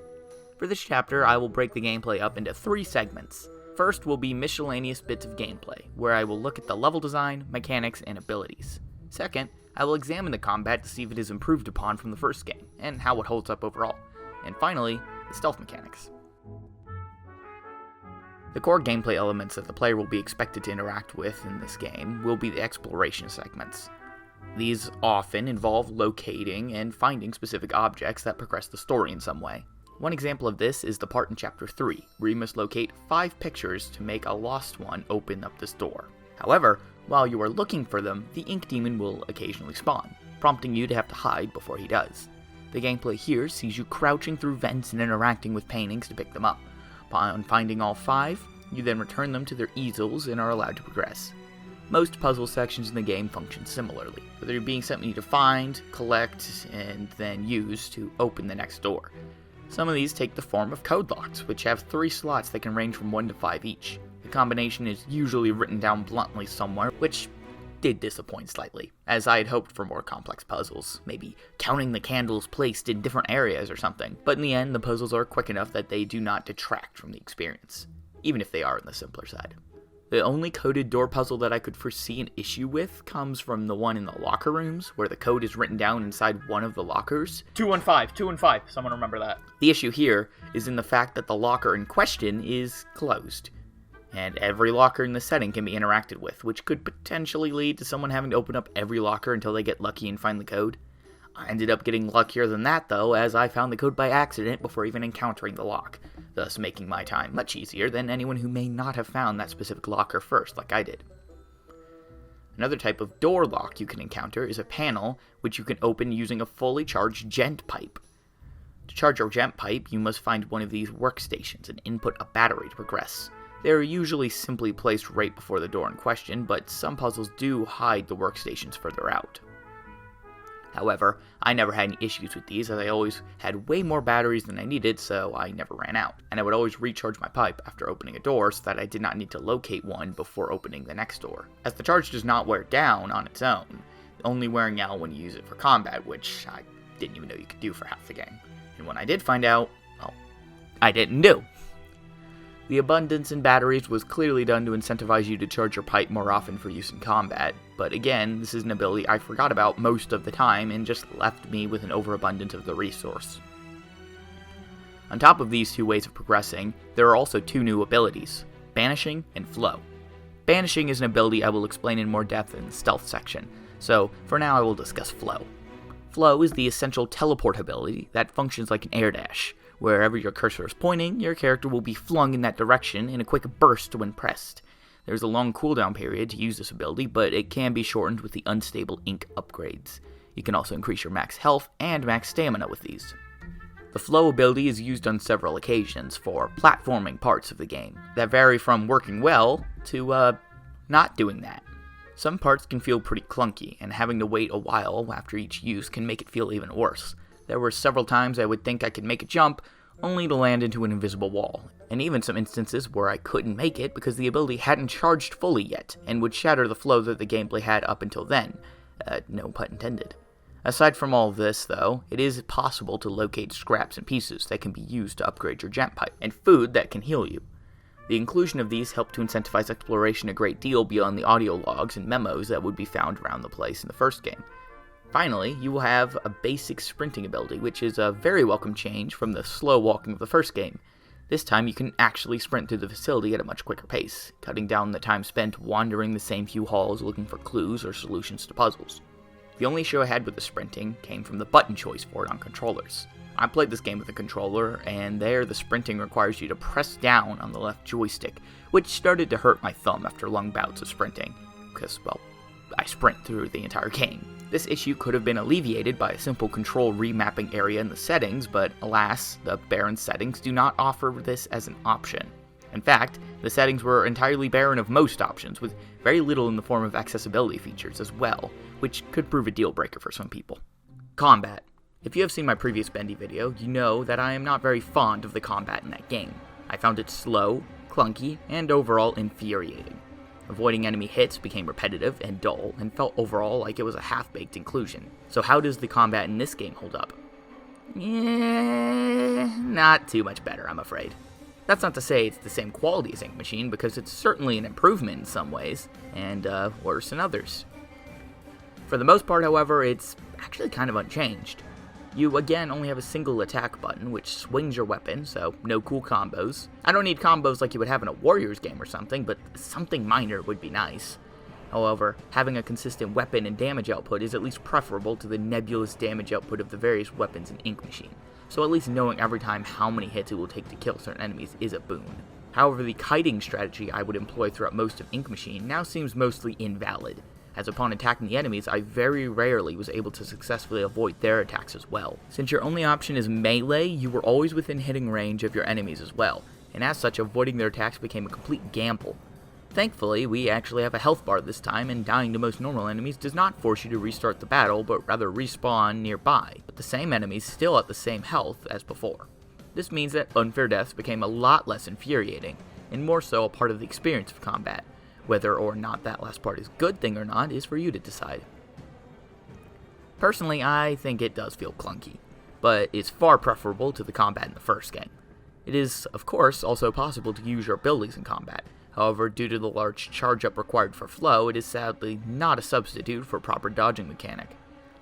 For this chapter, I will break the gameplay up into 3 segments. First will be miscellaneous bits of gameplay, where I will look at the level design, mechanics, and abilities. Second, I will examine the combat to see if it is improved upon from the first game, and how it holds up overall. And finally, the stealth mechanics. The core gameplay elements that the player will be expected to interact with in this game will be the exploration segments. These often involve locating and finding specific objects that progress the story in some way. One example of this is the part in Chapter 3, where you must locate 5 pictures to make a lost one open up this door. However, while you are looking for them, the ink demon will occasionally spawn, prompting you to have to hide before he does. The gameplay here sees you crouching through vents and interacting with paintings to pick them up. Upon finding all 5, you then return them to their easels and are allowed to progress. Most puzzle sections in the game function similarly, with there being something to find, collect, and then use to open the next door. Some of these take the form of code locks, which have 3 slots that can range from 1 to 5 each. The combination is usually written down bluntly somewhere, which did disappoint slightly, as I had hoped for more complex puzzles, maybe counting the candles placed in different areas or something, but in the end the puzzles are quick enough that they do not detract from the experience, even if they are on the simpler side. The only coded door puzzle that I could foresee an issue with comes from the one in the locker rooms, where the code is written down inside one of the lockers. 215, someone remember that. The issue here is in the fact that the locker in question is closed, and every locker in the setting can be interacted with, which could potentially lead to someone having to open up every locker until they get lucky and find the code. I ended up getting luckier than that though, as I found the code by accident before even encountering the lock, thus making my time much easier than anyone who may not have found that specific locker first, like I did. Another type of door lock you can encounter is a panel which you can open using a fully charged gent pipe. To charge your gent pipe, you must find one of these workstations and input a battery to progress. They are usually simply placed right before the door in question, but some puzzles do hide the workstations further out. However, I never had any issues with these, as I always had way more batteries than I needed, so I never ran out. And I would always recharge my pipe after opening a door so that I did not need to locate one before opening the next door. As the charge does not wear down on its own, only wearing out when you use it for combat, which I didn't even know you could do for half the game. And when I did find out, well, I didn't do. The abundance in batteries was clearly done to incentivize you to charge your pipe more often for use in combat, but again, this is an ability I forgot about most of the time and just left me with an overabundance of the resource. On top of these 2 ways of progressing, there are also 2 new abilities, Banishing and Flow. Banishing is an ability I will explain in more depth in the stealth section, so for now I will discuss Flow. Flow is the essential teleport ability that functions like an air dash. Wherever your cursor is pointing, your character will be flung in that direction in a quick burst when pressed. There's a long cooldown period to use this ability, but it can be shortened with the unstable ink upgrades. You can also increase your max health and max stamina with these. The flow ability is used on several occasions for platforming parts of the game that vary from working well to not doing that. Some parts can feel pretty clunky, and having to wait a while after each use can make it feel even worse. There were several times I would think I could make a jump, only to land into an invisible wall, and even some instances where I couldn't make it because the ability hadn't charged fully yet, and would shatter the flow that the gameplay had up until then. No pun intended. Aside from all of this, though, it is possible to locate scraps and pieces that can be used to upgrade your gent pipe, and food that can heal you. The inclusion of these helped to incentivize exploration a great deal beyond the audio logs and memos that would be found around the place in the first game. Finally, you will have a basic sprinting ability, which is a very welcome change from the slow walking of the first game. This time you can actually sprint through the facility at a much quicker pace, cutting down the time spent wandering the same few halls looking for clues or solutions to puzzles. The only issue I had with the sprinting came from the button choice for it on controllers. I played this game with a controller, and there the sprinting requires you to press down on the left joystick, which started to hurt my thumb after long bouts of sprinting, because, well, I sprint through the entire game. This issue could have been alleviated by a simple control remapping area in the settings, but alas, the barren settings do not offer this as an option. In fact, the settings were entirely barren of most options, with very little in the form of accessibility features as well, which could prove a deal breaker for some people. Combat. If you have seen my previous Bendy video, you know that I am not very fond of the combat in that game. I found it slow, clunky, and overall infuriating. Avoiding enemy hits became repetitive and dull, and felt overall like it was a half-baked inclusion. So how does the combat in this game hold up? Not too much better, I'm afraid. That's not to say it's the same quality as Ink Machine, because it's certainly an improvement in some ways, and worse in others. For the most part, however, it's actually kind of unchanged. You again only have a single attack button, which swings your weapon, so no cool combos. I don't need combos like you would have in a Warriors game or something, but something minor would be nice. However, having a consistent weapon and damage output is at least preferable to the nebulous damage output of the various weapons in Ink Machine, so at least knowing every time how many hits it will take to kill certain enemies is a boon. However, the kiting strategy I would employ throughout most of Ink Machine now seems mostly invalid, as upon attacking the enemies, I very rarely was able to successfully avoid their attacks as well. Since your only option is melee, you were always within hitting range of your enemies as well, and as such, avoiding their attacks became a complete gamble. Thankfully, we actually have a health bar this time, and dying to most normal enemies does not force you to restart the battle, but rather respawn nearby, but the same enemies still at the same health as before. This means that unfair deaths became a lot less infuriating, and more so a part of the experience of combat. Whether or not that last part is a good thing or not is for you to decide. Personally, I think it does feel clunky, but it's far preferable to the combat in the first game. It is, of course, also possible to use your abilities in combat. However, due to the large charge-up required for flow, it is sadly not a substitute for proper dodging mechanic,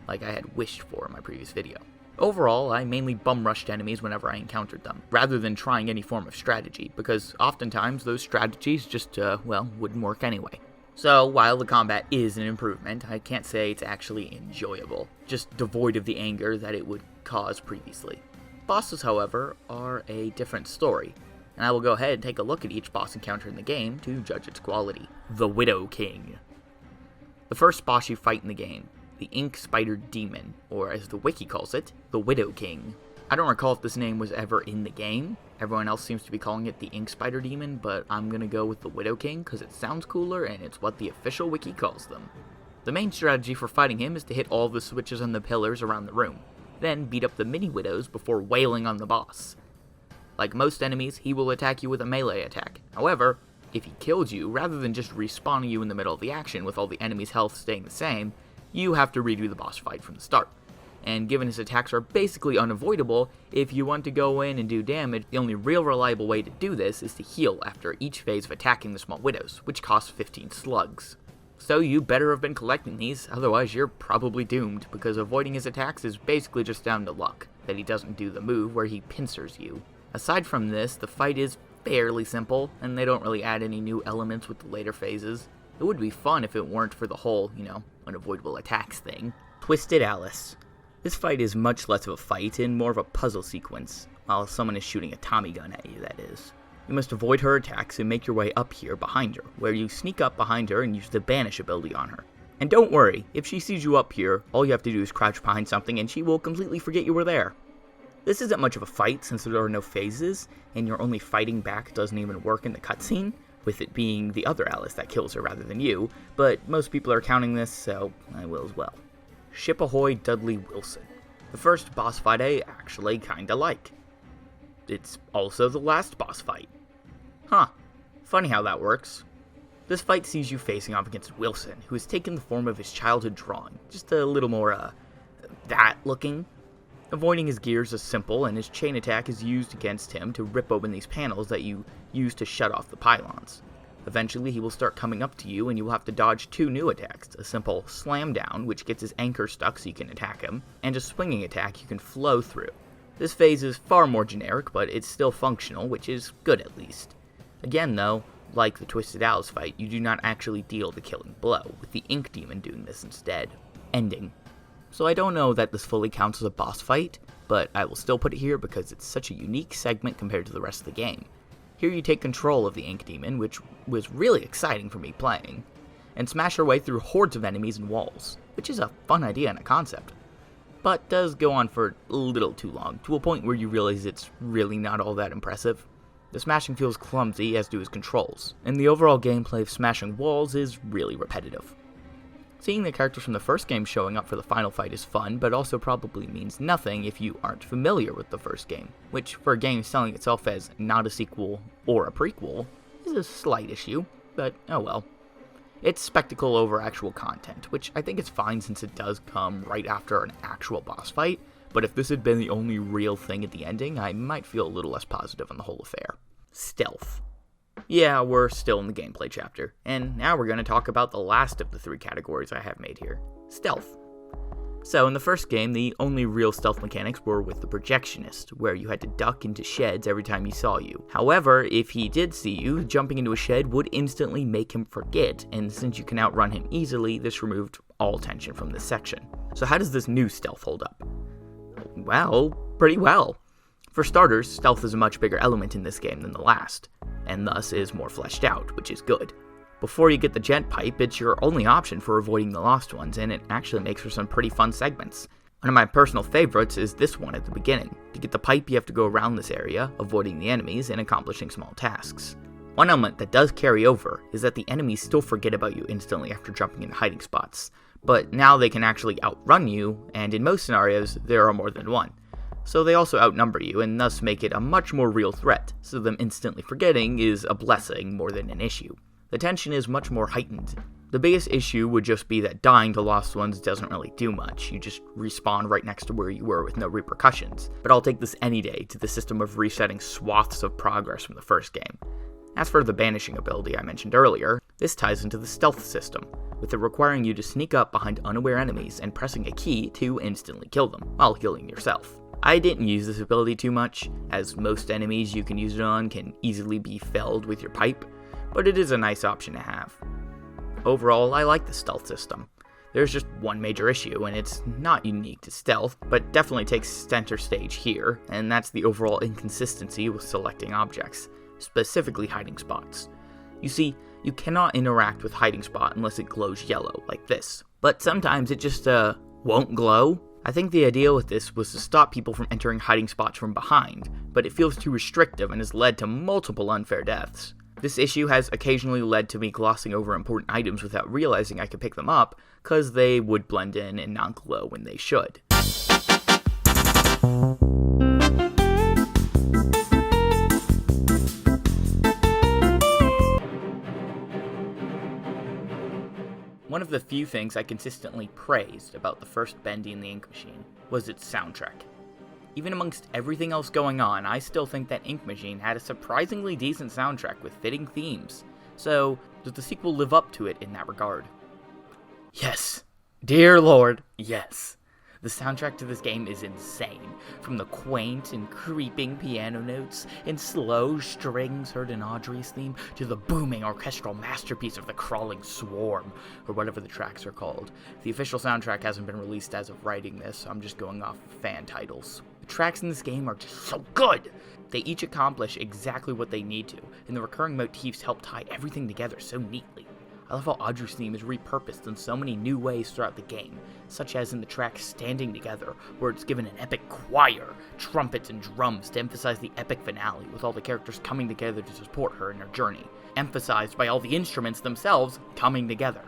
like I had wished for in my previous video. Overall, I mainly bum-rushed enemies whenever I encountered them, rather than trying any form of strategy, because oftentimes those strategies just, wouldn't work anyway. So, while the combat is an improvement, I can't say it's actually enjoyable, just devoid of the anger that it would cause previously. Bosses, however, are a different story, and I will go ahead and take a look at each boss encounter in the game to judge its quality. The Widow King. The first boss you fight in the game. The Ink Spider Demon, or as the wiki calls it, the Widow King. I don't recall if this name was ever in the game. Everyone else seems to be calling it the Ink Spider Demon, but I'm gonna go with the Widow King because it sounds cooler and it's what the official wiki calls them. The main strategy for fighting him is to hit all the switches on the pillars around the room, then beat up the mini-widows before wailing on the boss. Like most enemies, he will attack you with a melee attack. However, if he kills you, rather than just respawning you in the middle of the action with all the enemy's health staying the same, you have to redo the boss fight from the start. And given his attacks are basically unavoidable, if you want to go in and do damage, the only real reliable way to do this is to heal after each phase of attacking the small widows, which costs 15 slugs. So you better have been collecting these, otherwise you're probably doomed, because avoiding his attacks is basically just down to luck, that he doesn't do the move where he pincers you. Aside from this, the fight is fairly simple, and they don't really add any new elements with the later phases. It would be fun if it weren't for the whole, unavoidable attacks thing. Twisted Alice. This fight is much less of a fight and more of a puzzle sequence, while someone is shooting a Tommy gun at you, that is. You must avoid her attacks and make your way up here behind her, where you sneak up behind her and use the banish ability on her. And don't worry, if she sees you up here, all you have to do is crouch behind something and she will completely forget you were there. This isn't much of a fight since there are no phases, and your only fighting back doesn't even work in the cutscene, with it being the other Alice that kills her rather than you, but most people are counting this, so I will as well. Ship Ahoy Dudley Wilson. The first boss fight I actually kinda like. It's also the last boss fight. Huh, funny how that works. This fight sees you facing off against Wilson, who has taken the form of his childhood drawing, just a little more, that looking. Avoiding his gears is simple, and his chain attack is used against him to rip open these panels that you use to shut off the pylons. Eventually, he will start coming up to you, and you will have to dodge two new attacks, a simple slam down, which gets his anchor stuck so you can attack him, and a swinging attack you can flow through. This phase is far more generic, but it's still functional, which is good at least. Again though, like the Twisted Alice fight, you do not actually deal the killing blow, with the Ink Demon doing this instead. Ending. So I don't know that this fully counts as a boss fight, but I will still put it here because it's such a unique segment compared to the rest of the game. Here you take control of the Ink Demon, which was really exciting for me playing, and smash your way through hordes of enemies and walls, which is a fun idea and a concept, but does go on for a little too long, to a point where you realize it's really not all that impressive. The smashing feels clumsy, as do his controls, and the overall gameplay of smashing walls is really repetitive. Seeing the characters from the first game showing up for the final fight is fun, but also probably means nothing if you aren't familiar with the first game, which for a game selling itself as not a sequel or a prequel is a slight issue, but oh well. It's spectacle over actual content, which I think is fine since it does come right after an actual boss fight, but if this had been the only real thing at the ending, I might feel a little less positive on the whole affair. Stealth. Yeah, we're still in the gameplay chapter, and now we're going to talk about the last of the three categories I have made here. Stealth. So in the first game, the only real stealth mechanics were with the projectionist, where you had to duck into sheds every time he saw you. However, if he did see you, jumping into a shed would instantly make him forget, and since you can outrun him easily, this removed all tension from this section. So how does this new stealth hold up? Well, pretty well. For starters, stealth is a much bigger element in this game than the last, and thus is more fleshed out, which is good. Before you get the jet pipe, it's your only option for avoiding the lost ones, and it actually makes for some pretty fun segments. One of my personal favorites is this one at the beginning. To get the pipe, you have to go around this area, avoiding the enemies and accomplishing small tasks. One element that does carry over is that the enemies still forget about you instantly after jumping into hiding spots, but now they can actually outrun you, and in most scenarios, there are more than one. So they also outnumber you, and thus make it a much more real threat, so them instantly forgetting is a blessing more than an issue. The tension is much more heightened. The biggest issue would just be that dying to lost ones doesn't really do much, you just respawn right next to where you were with no repercussions, but I'll take this any day to the system of resetting swaths of progress from the first game. As for the banishing ability I mentioned earlier, this ties into the stealth system, with it requiring you to sneak up behind unaware enemies and pressing a key to instantly kill them, while healing yourself. I didn't use this ability too much, as most enemies you can use it on can easily be felled with your pipe, but it is a nice option to have. Overall, I like the stealth system. There's just one major issue, and it's not unique to stealth, but definitely takes center stage here, and that's the overall inconsistency with selecting objects, specifically hiding spots. You see, you cannot interact with hiding spot unless it glows yellow, like this, but sometimes it just, won't glow. I think the idea with this was to stop people from entering hiding spots from behind, but it feels too restrictive and has led to multiple unfair deaths. This issue has occasionally led to me glossing over important items without realizing I could pick them up, cause they would blend in and not glow when they should. One of the few things I consistently praised about the first Bendy and the Ink Machine was its soundtrack. Even amongst everything else going on, I still think that Ink Machine had a surprisingly decent soundtrack with fitting themes. So, does the sequel live up to it in that regard? Yes. Dear Lord, yes. The soundtrack to this game is insane, from the quaint and creeping piano notes and slow strings heard in Audrey's theme, to the booming orchestral masterpiece of the Crawling Swarm, or whatever the tracks are called. The official soundtrack hasn't been released as of writing this, so I'm just going off fan titles. The tracks in this game are just so good! They each accomplish exactly what they need to, and the recurring motifs help tie everything together so neatly. I love how Audrey's theme is repurposed in so many new ways throughout the game, such as in the track Standing Together, where it's given an epic choir, trumpets, and drums to emphasize the epic finale, with all the characters coming together to support her in her journey, emphasized by all the instruments themselves coming together.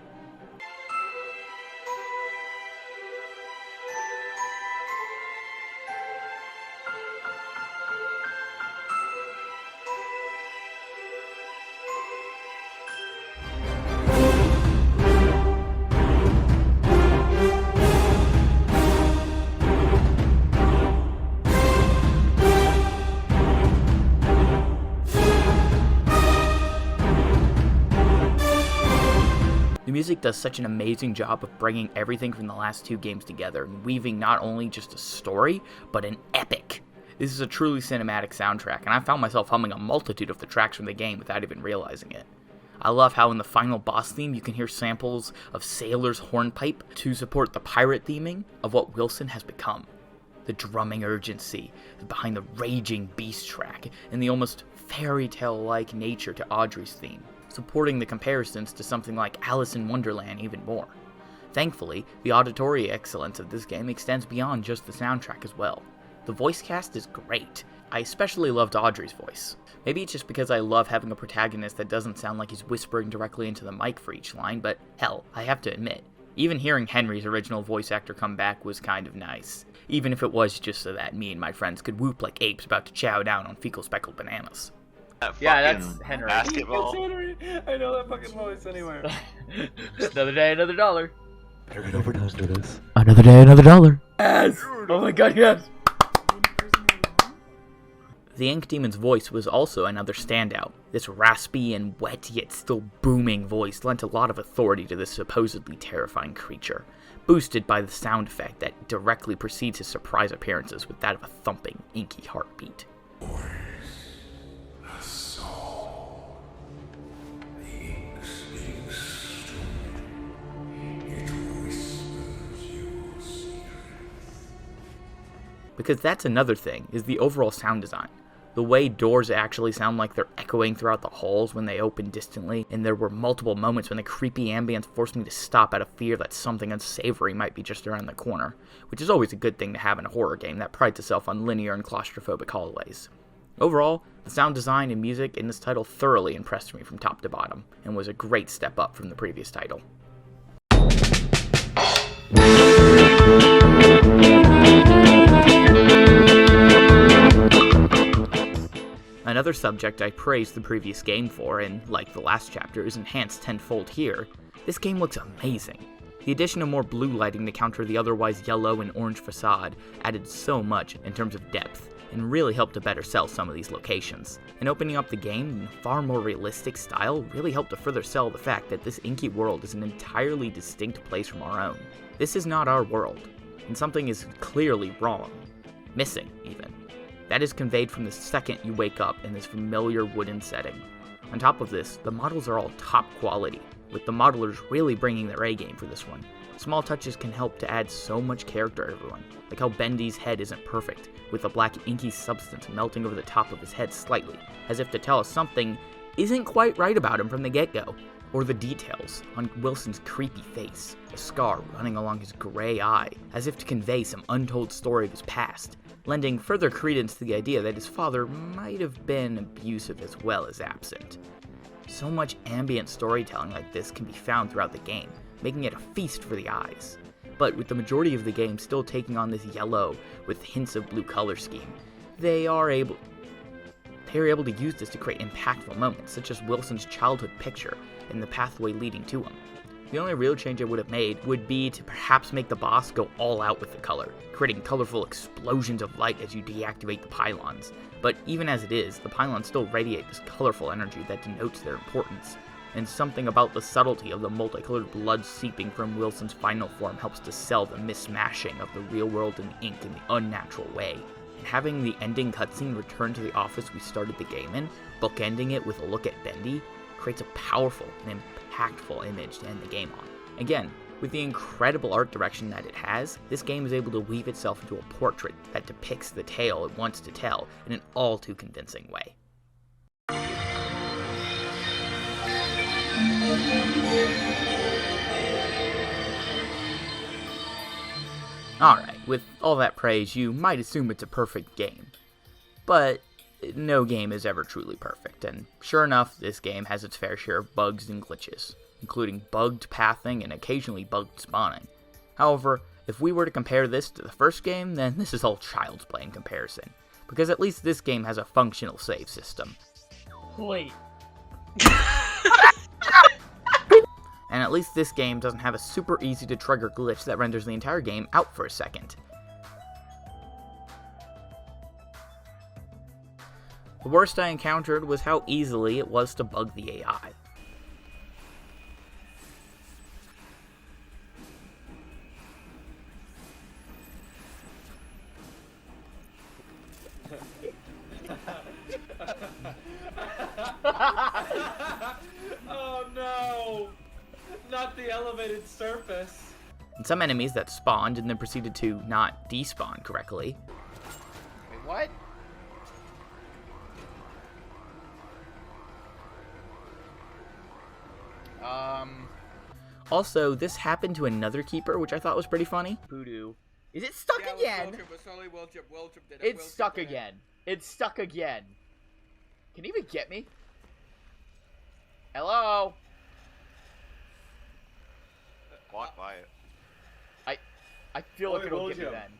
The music does such an amazing job of bringing everything from the last two games together and weaving not only just a story, but an epic. This is a truly cinematic soundtrack, and I found myself humming a multitude of the tracks from the game without even realizing it. I love how in the final boss theme you can hear samples of Sailor's hornpipe to support the pirate theming of what Wilson has become. The drumming urgency behind the raging beast track, and the almost fairy tale-like nature to Audrey's theme, supporting the comparisons to something like Alice in Wonderland even more. Thankfully, the auditory excellence of this game extends beyond just the soundtrack as well. The voice cast is great. I especially loved Audrey's voice. Maybe it's just because I love having a protagonist that doesn't sound like he's whispering directly into the mic for each line, but hell, I have to admit, even hearing Henry's original voice actor come back was kind of nice, even if it was just so that me and my friends could whoop like apes about to chow down on fecal speckled bananas. Yeah, that's Henry. Basketball. Henry. I know that fucking voice anywhere. Another day, another dollar. Better get overdosed to this. Another day, another dollar. Yes! Oh my god, yes! The Ink Demon's voice was also another standout. This raspy and wet yet still booming voice lent a lot of authority to this supposedly terrifying creature. boosted by the sound effect that directly precedes his surprise appearances with that of a thumping, inky heartbeat. Because that's another thing, is the overall sound design. The way doors actually sound like they're echoing throughout the halls when they open distantly, and there were multiple moments when the creepy ambience forced me to stop out of fear that something unsavory might be just around the corner, which is always a good thing to have in a horror game that prides itself on linear and claustrophobic hallways. Overall, the sound design and music in this title thoroughly impressed me from top to bottom, and was a great step up from the previous title. Another subject I praised the previous game for, and like the last chapter, is enhanced tenfold here. This game looks amazing. The addition of more blue lighting to counter the otherwise yellow and orange facade added so much in terms of depth, and really helped to better sell some of these locations. And opening up the game in a far more realistic style really helped to further sell the fact that this inky world is an entirely distinct place from our own. This is not our world, and something is clearly wrong. Missing, even. That is conveyed from the second you wake up in this familiar wooden setting. On top of this, the models are all top quality, with the modelers really bringing their A game for this one. Small touches can help to add so much character to everyone, like how Bendy's head isn't perfect, with a black inky substance melting over the top of his head slightly, as if to tell us something isn't quite right about him from the get-go. Or the details on Wilson's creepy face, a scar running along his gray eye, as if to convey some untold story of his past, lending further credence to the idea that his father might have been abusive as well as absent. So much ambient storytelling like this can be found throughout the game, making it a feast for the eyes. But with the majority of the game still taking on this yellow with hints of blue color scheme, they are able to use this to create impactful moments, such as Wilson's childhood picture and the pathway leading to him. The only real change I would have made would be to perhaps make the boss go all out with the color, creating colorful explosions of light as you deactivate the pylons. But even as it is, the pylons still radiate this colorful energy that denotes their importance. And something about the subtlety of the multicolored blood seeping from Wilson's final form helps to sell the mismashing of the real world and ink in the unnatural way. And having the ending cutscene return to the office we started the game in, bookending it with a look at Bendy, creates a powerful and impactful image to end the game on. Again, with the incredible art direction that it has, this game is able to weave itself into a portrait that depicts the tale it wants to tell in an all too convincing way. Alright, with all that praise, you might assume it's a perfect game. But no game is ever truly perfect, and sure enough, this game has its fair share of bugs and glitches, including bugged pathing and occasionally bugged spawning. However, if we were to compare this to the first game, then this is all child's play in comparison, because at least this game has a functional save system. Wait. And at least this game doesn't have a super easy to trigger glitch that renders the entire game out for a second. The worst I encountered was how easily it was to bug the AI. Oh no! Not the elevated surface. And some enemies that spawned and then proceeded to not despawn correctly. Wait, what? Also, this happened to another keeper, which I thought was pretty funny. Voodoo. Is it stuck again? It's stuck again. It's stuck again. Can you even get me? Hello? Walk by it. I feel like it'll get me WILLJEUM. then.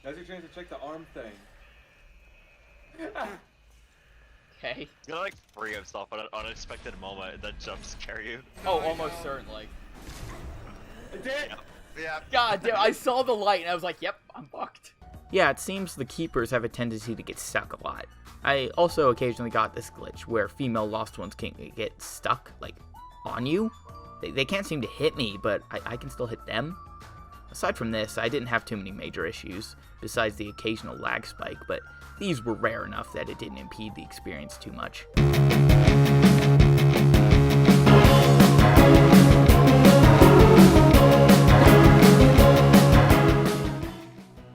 Now's your chance to check the arm thing. Okay. You're like free yourself at an unexpected moment and then jump scare you. Oh, almost certainly. It did! Yeah. God damn, I saw the light and I was like, yep, I'm fucked. Yeah, it seems the keepers have a tendency to get stuck a lot. I also occasionally got this glitch where female lost ones can get stuck, like, on you. They can't seem to hit me, but I can still hit them. Aside from this, I didn't have too many major issues, besides the occasional lag spike, but these were rare enough that it didn't impede the experience too much.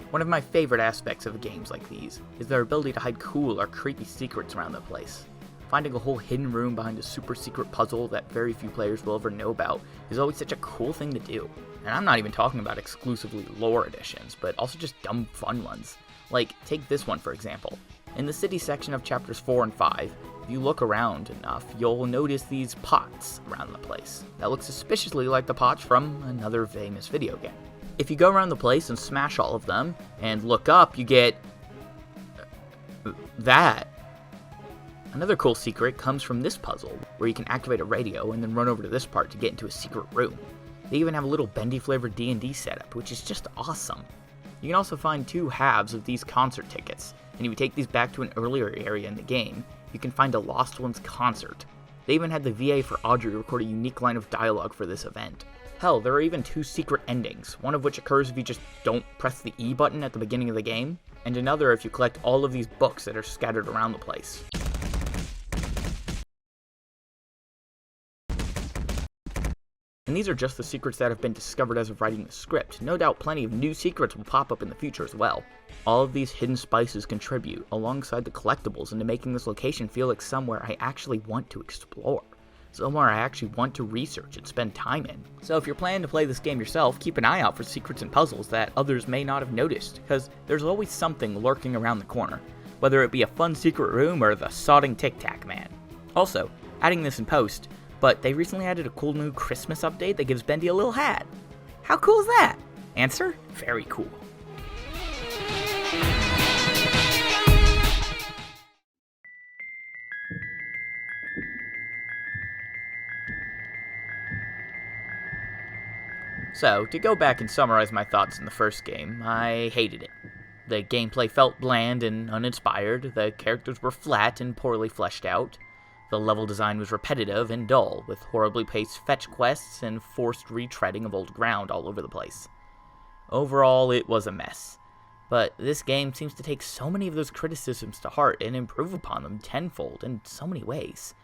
One of my favorite aspects of games like these is their ability to hide cool or creepy secrets around the place. Finding a whole hidden room behind a super secret puzzle that very few players will ever know about is always such a cool thing to do. And I'm not even talking about exclusively lore editions, but also just dumb fun ones. Like, take this one for example. In the city section of chapters 4 and 5, if you look around enough, you'll notice these pots around the place that look suspiciously like the pots from another famous video game. If you go around the place and smash all of them, and look up, you get that. Another cool secret comes from this puzzle, where you can activate a radio and then run over to this part to get into a secret room. They even have a little Bendy flavored D&D setup, which is just awesome. You can also find 2 halves of these concert tickets, and if you take these back to an earlier area in the game, you can find a Lost Ones concert. They even had the VA for Audrey record a unique line of dialogue for this event. Hell, there are even 2 secret endings, one of which occurs if you just don't press the E button at the beginning of the game, and another if you collect all of these books that are scattered around the place. And these are just the secrets that have been discovered as of writing the script. No doubt plenty of new secrets will pop up in the future as well. All of these hidden spices contribute, alongside the collectibles, into making this location feel like somewhere I actually want to explore. Somewhere I actually want to research and spend time in. So if you're planning to play this game yourself, keep an eye out for secrets and puzzles that others may not have noticed, because there's always something lurking around the corner, whether it be a fun secret room or the sodding Tic-Tac Man. Also, adding this in post, but they recently added a cool new Christmas update that gives Bendy a little hat. How cool is that? Answer? Very cool. So, to go back and summarize my thoughts in the first game, I hated it. The gameplay felt bland and uninspired, the characters were flat and poorly fleshed out, the level design was repetitive and dull, with horribly paced fetch quests and forced retreading of old ground all over the place. Overall, it was a mess. But this game seems to take so many of those criticisms to heart and improve upon them tenfold in so many ways.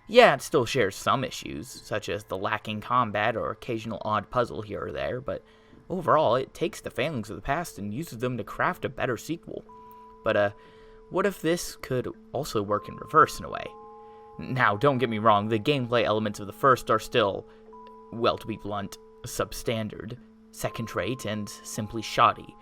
Yeah, it still shares some issues, such as the lacking combat or occasional odd puzzle here or there, but overall, it takes the failings of the past and uses them to craft a better sequel. But, what if this could also work in reverse in a way? Now, don't get me wrong, the gameplay elements of the first are still, well, to be blunt, substandard, second-rate, and simply shoddy.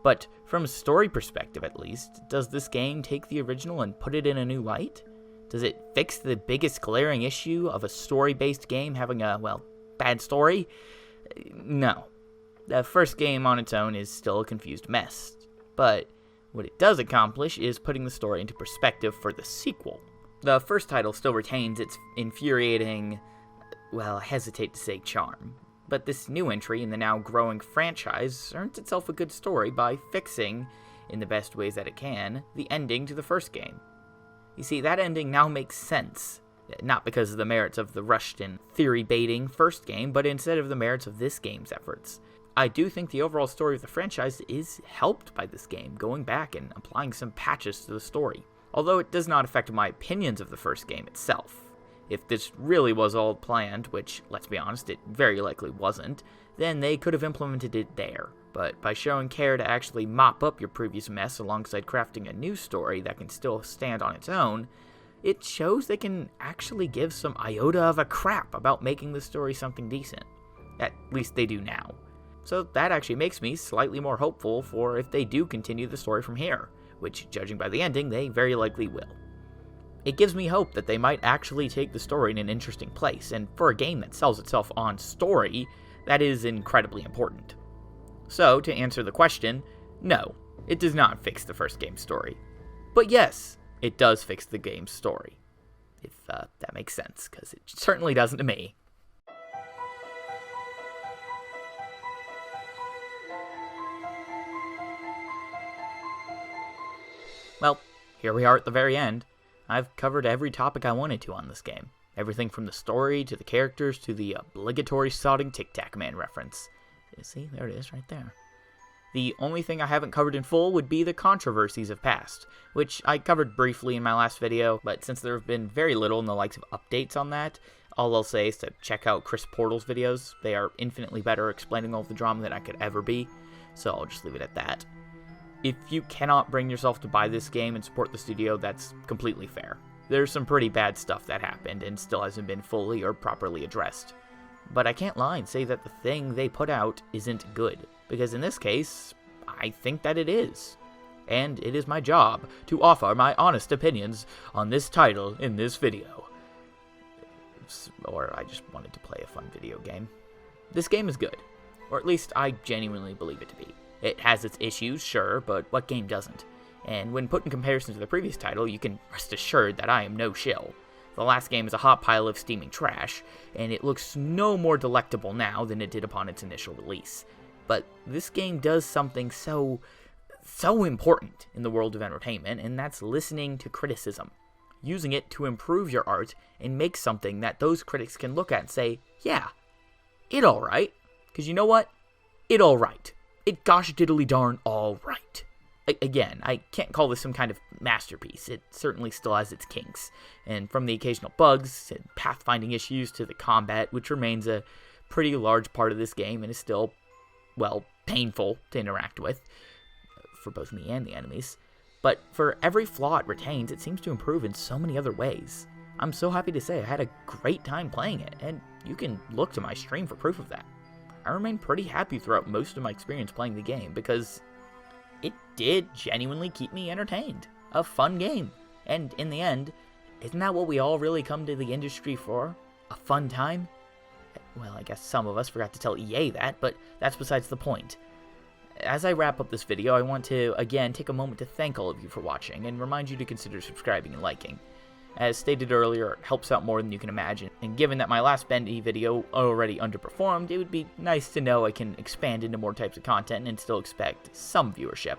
But from a story perspective, at least, does this game take the original and put it in a new light? Does it fix the biggest glaring issue of a story-based game having a, well, bad story? No. The first game on its own is still a confused mess. But what it does accomplish is putting the story into perspective for the sequel. The first title still retains its infuriating, well, I hesitate to say charm. But this new entry in the now growing franchise earns itself a good story by fixing, in the best ways that it can, the ending to the first game. You see, that ending now makes sense, not because of the merits of the rushed and theory-baiting first game, but instead of the merits of this game's efforts. I do think the overall story of the franchise is helped by this game, going back and applying some patches to the story, although it does not affect my opinions of the first game itself. If this really was all planned, which, let's be honest, it very likely wasn't, then they could have implemented it there. But by showing care to actually mop up your previous mess alongside crafting a new story that can still stand on its own, it shows they can actually give some iota of a crap about making the story something decent. At least they do now. So that actually makes me slightly more hopeful for if they do continue the story from here, which, judging by the ending, they very likely will. It gives me hope that they might actually take the story in an interesting place, and for a game that sells itself on story, that is incredibly important. So, to answer the question, no, it does not fix the first game's story. But yes, it does fix the game's story. If that makes sense, because it certainly doesn't to me. Well, here we are at the very end. I've covered every topic I wanted to on this game. Everything from the story, to the characters, to the obligatory sodding Tic-Tac Man reference. See, there it is right there. The only thing I haven't covered in full would be the controversies of past, which I covered briefly in my last video, but since there have been very little in the likes of updates on that, all I'll say is to check out Chris Portal's videos. They are infinitely better explaining all of the drama than I could ever be, so I'll just leave it at that. If you cannot bring yourself to buy this game and support the studio, that's completely fair. There's some pretty bad stuff that happened and still hasn't been fully or properly addressed. But I can't lie and say that the thing they put out isn't good, because in this case, I think that it is. And it is my job to offer my honest opinions on this title in this video. Or I just wanted to play a fun video game. This game is good, or at least I genuinely believe it to be. It has its issues, sure, but what game doesn't? And when put in comparison to the previous title, you can rest assured that I am no shill. The last game is a hot pile of steaming trash, and it looks no more delectable now than it did upon its initial release. But this game does something so important in the world of entertainment, and that's listening to criticism. Using it to improve your art and make something that those critics can look at and say, yeah, it alright. Because you know what? It alright. It gosh diddly darn alright. Again, I can't call this some kind of masterpiece. It certainly still has its kinks. And from the occasional bugs and pathfinding issues to the combat, which remains a pretty large part of this game and is still, well, painful to interact with, for both me and the enemies. But for every flaw it retains, it seems to improve in so many other ways. I'm so happy to say I had a great time playing it, and you can look to my stream for proof of that. I remain pretty happy throughout most of my experience playing the game, because it did genuinely keep me entertained. A fun game. And in the end, isn't that what we all really come to the industry for? A fun time? Well, I guess some of us forgot to tell EA that, but that's besides the point. As I wrap up this video, I want to, again, take a moment to thank all of you for watching, and remind you to consider subscribing and liking. As stated earlier, it helps out more than you can imagine, and given that my last Bendy video already underperformed, it would be nice to know I can expand into more types of content and still expect some viewership.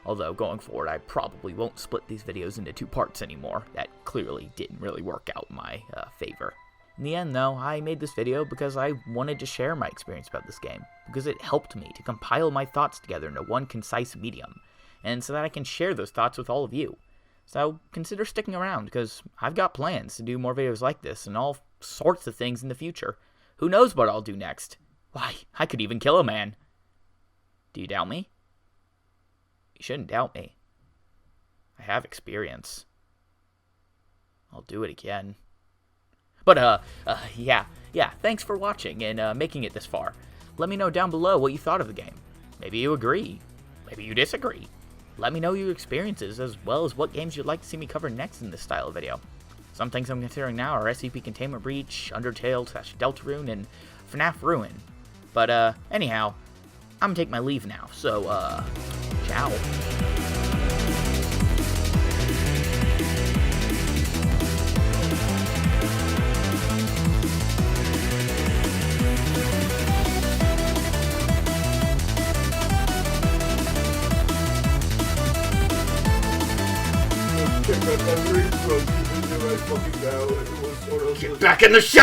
Although, going forward, I probably won't split these videos into 2 parts anymore. That clearly didn't really work out in my favor. In the end, though, I made this video because I wanted to share my experience about this game, because it helped me to compile my thoughts together into one concise medium, and so that I can share those thoughts with all of you. So consider sticking around, because I've got plans to do more videos like this and all sorts of things in the future. Who knows what I'll do next? Why, I could even kill a man. Do you doubt me? You shouldn't doubt me. I have experience. I'll do it again. But, yeah, thanks for watching and making it this far. Let me know down below what you thought of the game. Maybe you agree. Maybe you disagree. Let me know your experiences, as well as what games you'd like to see me cover next in this style of video. Some things I'm considering now are SCP Containment Breach, Undertale / Deltarune, and FNAF Ruin. But, anyhow, I'm gonna take my leave now, so, ciao. Get back in the shop!